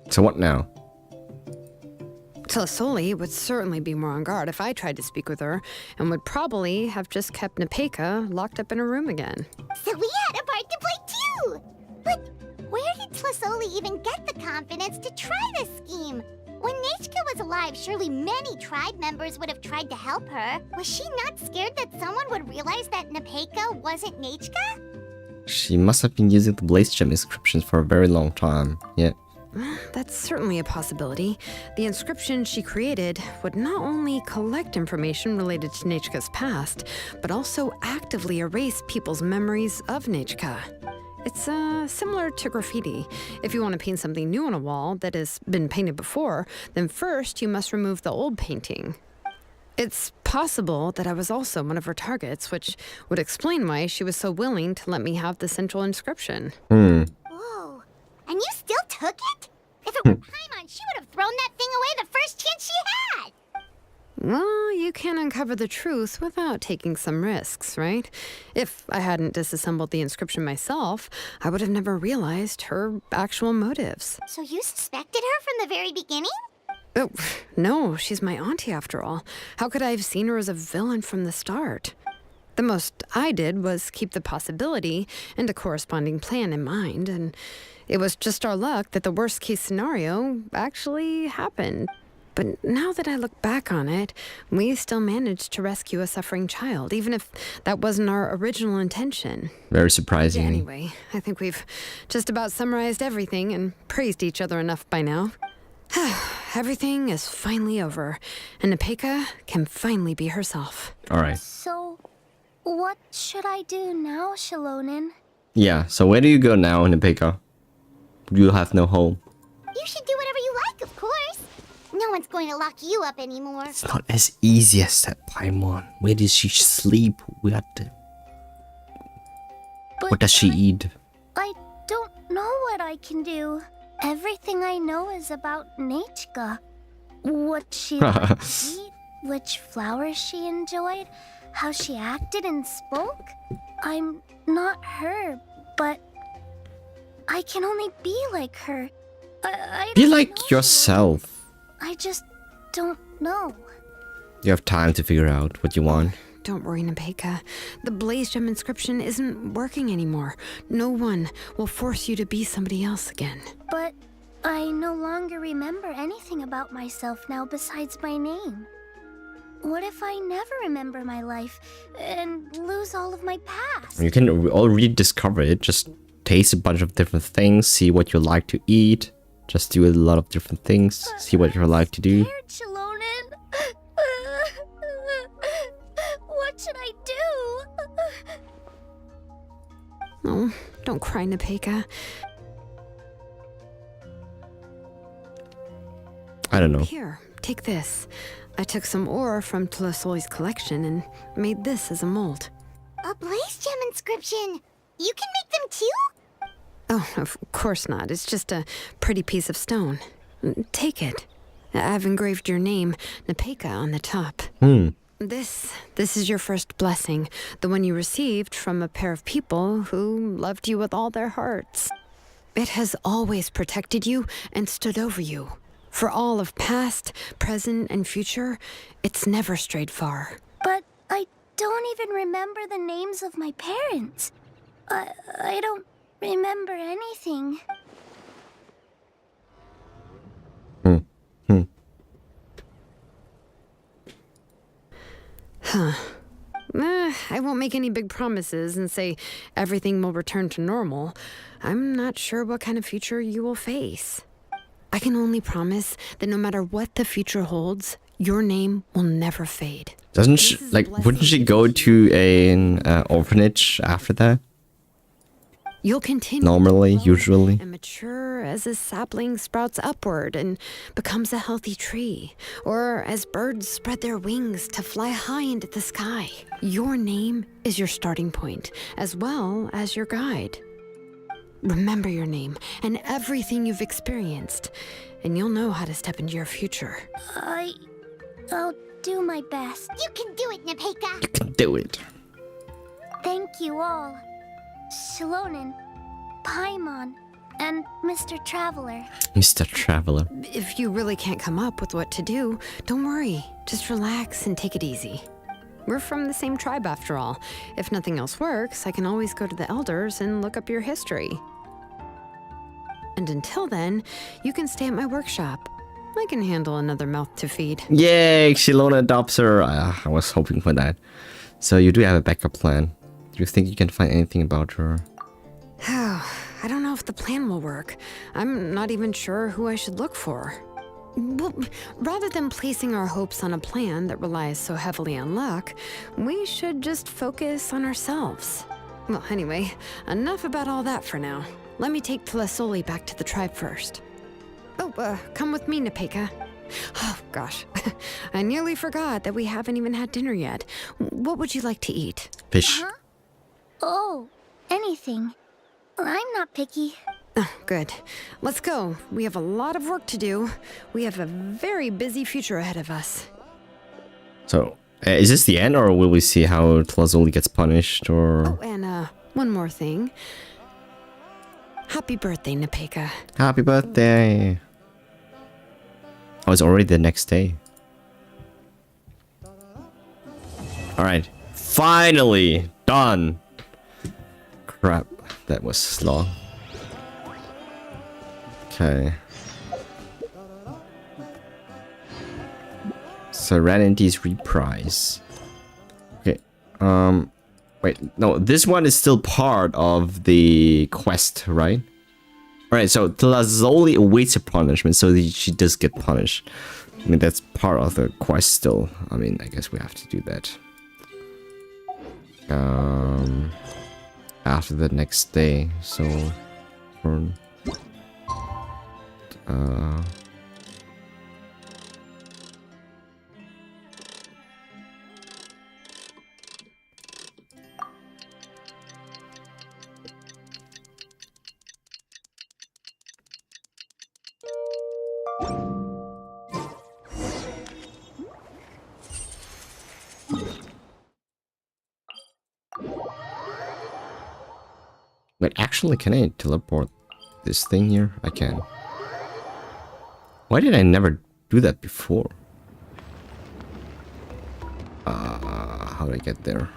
So what now? Tlasoli would certainly be more on guard if I tried to speak with her, and would probably have just kept Nepeka locked up in a room again. So we had a part to play too! But where did Tlasoli even get the confidence to try this scheme? When Nechka was alive, surely many tribe members would have tried to help her. Was she not scared that someone would realize that Nepeka wasn't Nechka? She must have been using the Blaze Gem inscriptions for a very long time. Yeah. That's certainly a possibility. The inscription she created would not only collect information related to Nechka's past, but also actively erase people's memories of Nechka. It's similar to graffiti. If you want to paint something new on a wall that has been painted before, then first you must remove the old painting. It's possible that I was also one of her targets, which would explain why she was so willing to let me have the central inscription. Whoa. And you still took it? If it were Paimon, she would have thrown that thing away the first chance she had! Well, you can uncover the truth without taking some risks, right? If I hadn't disassembled the inscription myself, I would have never realized her actual motives. So you suspected her from the very beginning? Oh, no, she's my auntie after all. How could I have seen her as a villain from the start? The most I did was keep the possibility and a corresponding plan in mind, and it was just our luck that the worst case scenario actually happened. But now that I look back on it, we still managed to rescue a suffering child, even if that wasn't our original intention. Very surprising. Anyway, I think we've just about summarized everything and praised each other enough by now. Everything is finally over, and Nepeka can finally be herself. All right. So, What should I do now, Xilonen? Yeah, so where do you go now, Nepeka? You have no home. You should do whatever you like, of course. No one's going to lock you up anymore. It's not as easy as that, Paimon. Where does she sleep? What does she eat? I don't know what I can do. Everything I know is about Nechka. What she liked to eat, which flowers she enjoyed, how she acted and spoke. I'm not her, but I can only be like her. I Be don't like know. yourself. I just don't know. You have time to figure out what you want. Don't worry, Nepeka. The Blaze Gem inscription isn't working anymore. No one will force you to be somebody else again. But I no longer remember anything about myself now besides my name. What if I never remember my life and lose all of my past? You can all rediscover it. Just taste a bunch of different things, see what you like to eat. Just do a lot of different things, see what you like to do. Xilonen. What should I do? Oh, don't cry, Nepeka. I don't know. Here, take this. I took some ore from Tlasoli's collection and made this as a mold. A Blaze Gem inscription. You can make them too? Oh, of course not. It's just a pretty piece of stone. Take it. I've engraved your name, Nepeka, on the top. This is your first blessing, the one you received from a pair of people who loved you with all their hearts. It has always protected you and stood over you. For all of past, present, and future, it's never strayed far. But I don't even remember the names of my parents. I don't remember anything. Huh. I won't make any big promises and say everything will return to normal. I'm not sure what kind of future you will face. I can only promise that no matter what the future holds, your name will never fade. Doesn't she, like, wouldn't she go to an orphanage after that? You'll continue Normally, usually. and mature as a sapling sprouts upward and becomes a healthy tree, or as birds spread their wings to fly high into the sky. Your name is your starting point, as well as your guide. Remember your name and everything you've experienced, and you'll know how to step into your future. I'll do my best. You can do it, Nepeka. You can do it. Thank you all. Xilonen, Paimon, and Mr. Traveler. Mr. Traveler. If you really can't come up with what to do, don't worry. Just relax and take it easy. We're from the same tribe after all. If nothing else works, I can always go to the elders and look up your history. And until then, you can stay at my workshop. I can handle another mouth to feed. Yay, Xilonen adopts her. I was hoping for that. So you do have a backup plan. Do you think you can find anything about her? I don't know if the plan will work. I'm not even sure who I should look for. Well, rather than placing our hopes on a plan that relies so heavily on luck, we should just focus on ourselves. Well, anyway, enough about all that for now. Let me take Tlasoli back to the tribe first. Oh, come with me, Nepeka. Oh, gosh. I nearly forgot that we haven't even had dinner yet. What would you like to eat? Fish. Huh? Oh, anything. I'm not picky. Oh, good. Let's go. We have a lot of work to do. We have a very busy future ahead of us. So, is this the end, or will we see how Tlasoli gets punished, or... Oh, and one more thing. Happy birthday, Nepeka. Happy birthday! Oh, it's already the next day. Alright. Finally! Done! Crap. That was long. Okay. Serenity's reprise. Okay. Wait, no, this one is still part of the quest, right? Alright, so Tlasoli awaits her punishment, so she does get punished. I mean, that's part of the quest still. I mean, I guess we have to do that. after the next day. So for Wait, actually, can I teleport this thing here? I can. Why did I never do that before? How did I get there?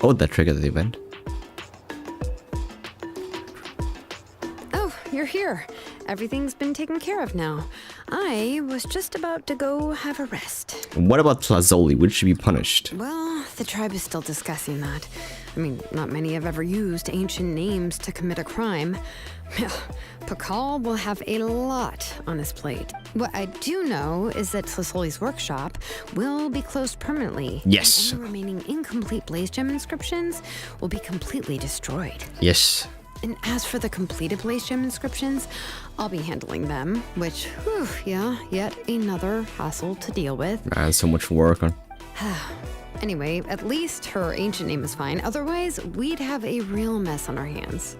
Oh, that triggered the event. Oh, you're here. Everything's been taken care of now. I was just about to go have a rest. What about Tlazoli? Would she be punished? Well, the tribe is still discussing that. I mean, not many have ever used ancient names to commit a crime. Pakal will have a lot on his plate. What I do know is that Tlazoli's workshop will be closed permanently. Yes. And any remaining incomplete Blaze Gem inscriptions will be completely destroyed. Yes. And as for the completed Blaze Gem inscriptions, I'll be handling them, which, whew, yeah, yet another hassle to deal with. Man, so much work on. Anyway, at least her ancient name is fine. Otherwise, we'd have a real mess on our hands.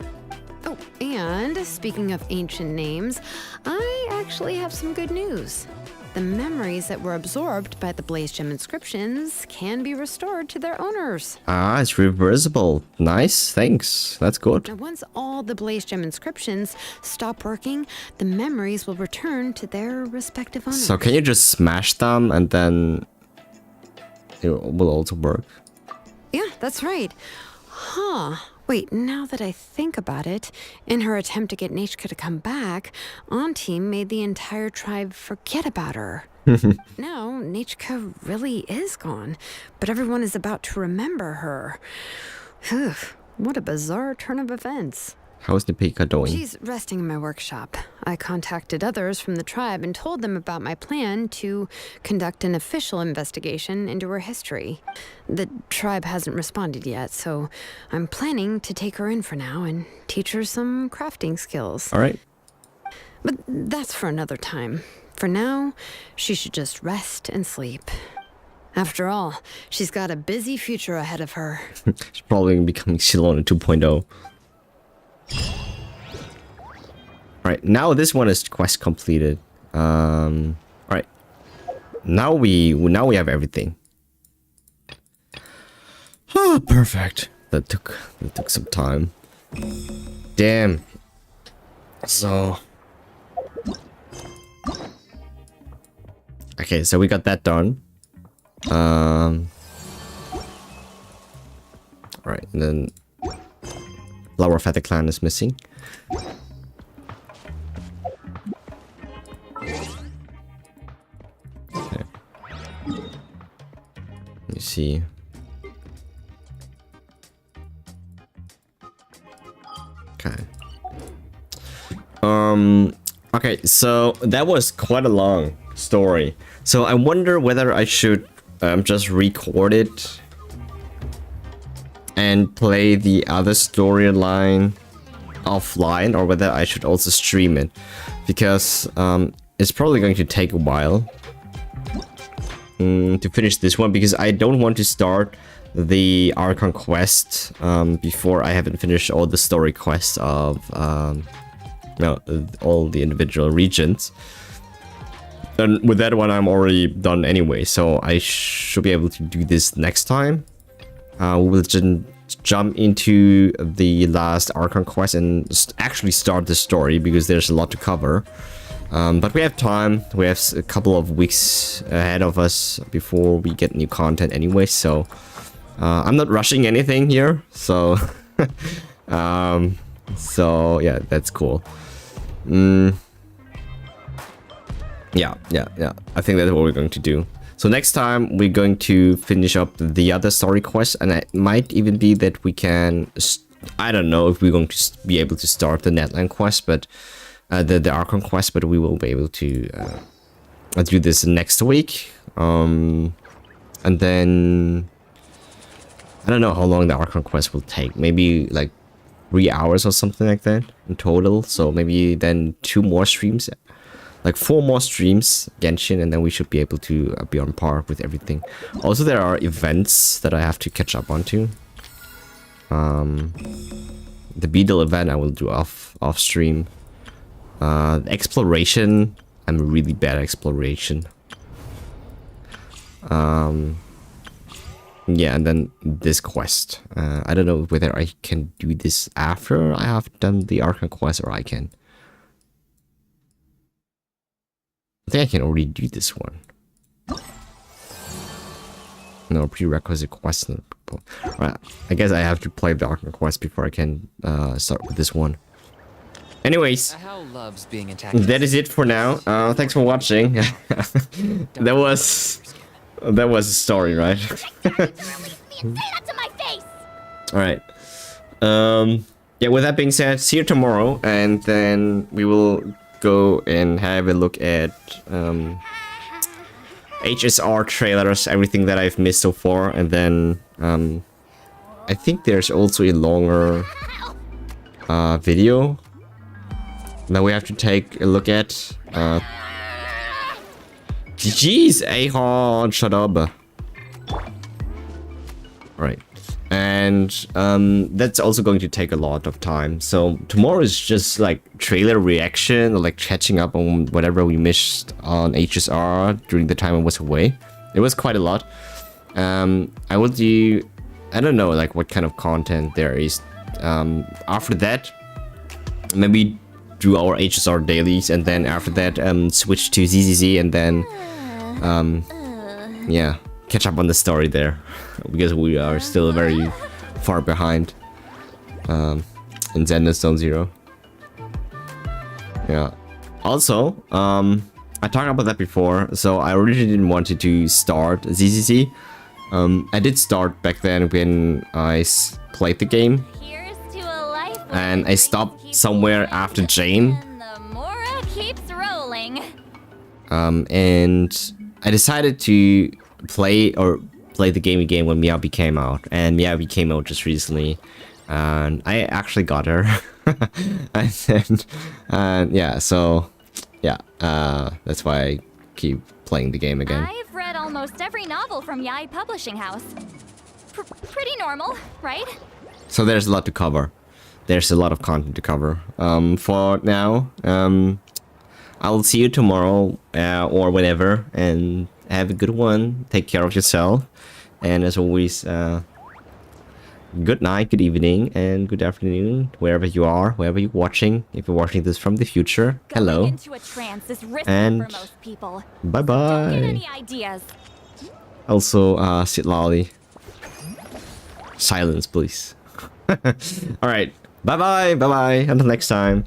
Oh, and speaking of ancient names, I actually have some good news. The memories that were absorbed by the Blaze Gem inscriptions can be restored to their owners. Ah, it's reversible. Nice, thanks. That's good. Now, once all the Blaze Gem inscriptions stop working, the memories will return to their respective owners. So can you just smash them and then it will also work? Yeah, that's right. Huh. Wait, now that I think about it, in her attempt to get Nechka to come back, Auntie made the entire tribe forget about her. Now, Nechka really is gone, but everyone is about to remember her. Phew, what a bizarre turn of events. How's the Pika doing? She's resting in my workshop. I contacted others from the tribe and told them about my plan to conduct an official investigation into her history. The tribe hasn't responded yet, so I'm planning to take her in for now and teach her some crafting skills. All right. But that's for another time. For now, she should just rest and sleep. After all, she's got a busy future ahead of her. She's probably going to be becoming Xilonen 2.0. Alright, now this one is quest completed. Alright. Now we have everything. Oh, perfect. That took some time. Damn. So okay, so we got that done. Alright, and then Lower Feather Clan is missing. Okay. Let me see. Okay. Okay, so that was quite a long story. So I wonder whether I should just record it and play the other storyline offline, or whether I should also stream it, because it's probably going to take a while to finish this one, because I don't want to start the Archon quest before I haven't finished all the story quests of all the individual regions. And with that one I'm already done anyway, so I should be able to do this next time. We'll just jump into the last Archon quest and actually start the story, because there's a lot to cover. But we have time. We have a couple of weeks ahead of us before we get new content anyway, so I'm not rushing anything here. So, so yeah, that's cool. Yeah. I think that's what we're going to do. So next time we're going to finish up the other story quest, and it might even be that we can I don't know if we're going to be able to start the Netland quest, but the Archon quest, but we will be able to do this next week. And then I don't know how long the Archon quest will take. Maybe like 3 hours or something like that in total. So maybe then 2 more streams, like 4 more streams Genshin, and then we should be able to be on par with everything. Also, there are events that I have to catch up onto. The Beetle event I will do off stream. Exploration, I'm really bad at exploration. Yeah, and then this quest. I don't know whether I can do this after I have done the Archon quest, or I can. I think I can already do this one. No, prerequisite quest. Right, I guess I have to play the Archon quest before I can start with this one. Anyways, that is it for now. Thanks for watching. that was a story, right? Alright. Yeah, with that being said, see you tomorrow, and then we will go and have a look at HSR trailers, everything that I've missed so far, and then I think there's also a longer video that we have to take a look at. Jeez, Ahon, shut up. Right. And that's also going to take a lot of time. So tomorrow is just like trailer reaction, or like catching up on whatever we missed on HSR during the time I was away. It was quite a lot. I will do, I don't know like what kind of content there is. After that, maybe do our HSR dailies, and then after that switch to ZZZ, and then yeah, catch up on the story there, because we are still very far behind in Zenless Zone Zero. Yeah. Also, I talked about that before, so I really didn't want to start ZZZ. I did start back then when I played the game, and I stopped somewhere after Jane. And I decided to play the game again when Miyabi came out, and Miyabi came out just recently, and I actually got her. and yeah, so yeah, that's why I keep playing the game again. I've read almost every novel from Yai Publishing House. Pretty normal, right? So there's a lot to cover. There's a lot of content to cover. For now, I'll see you tomorrow or whenever, and have a good one. Take care of yourself, and as always, good night, good evening, and good afternoon, wherever you are, wherever you're watching. If you're watching this from the future, hello, and bye bye. Also, sit loudly. Silence, please. All right. Bye bye. Bye bye. Until next time.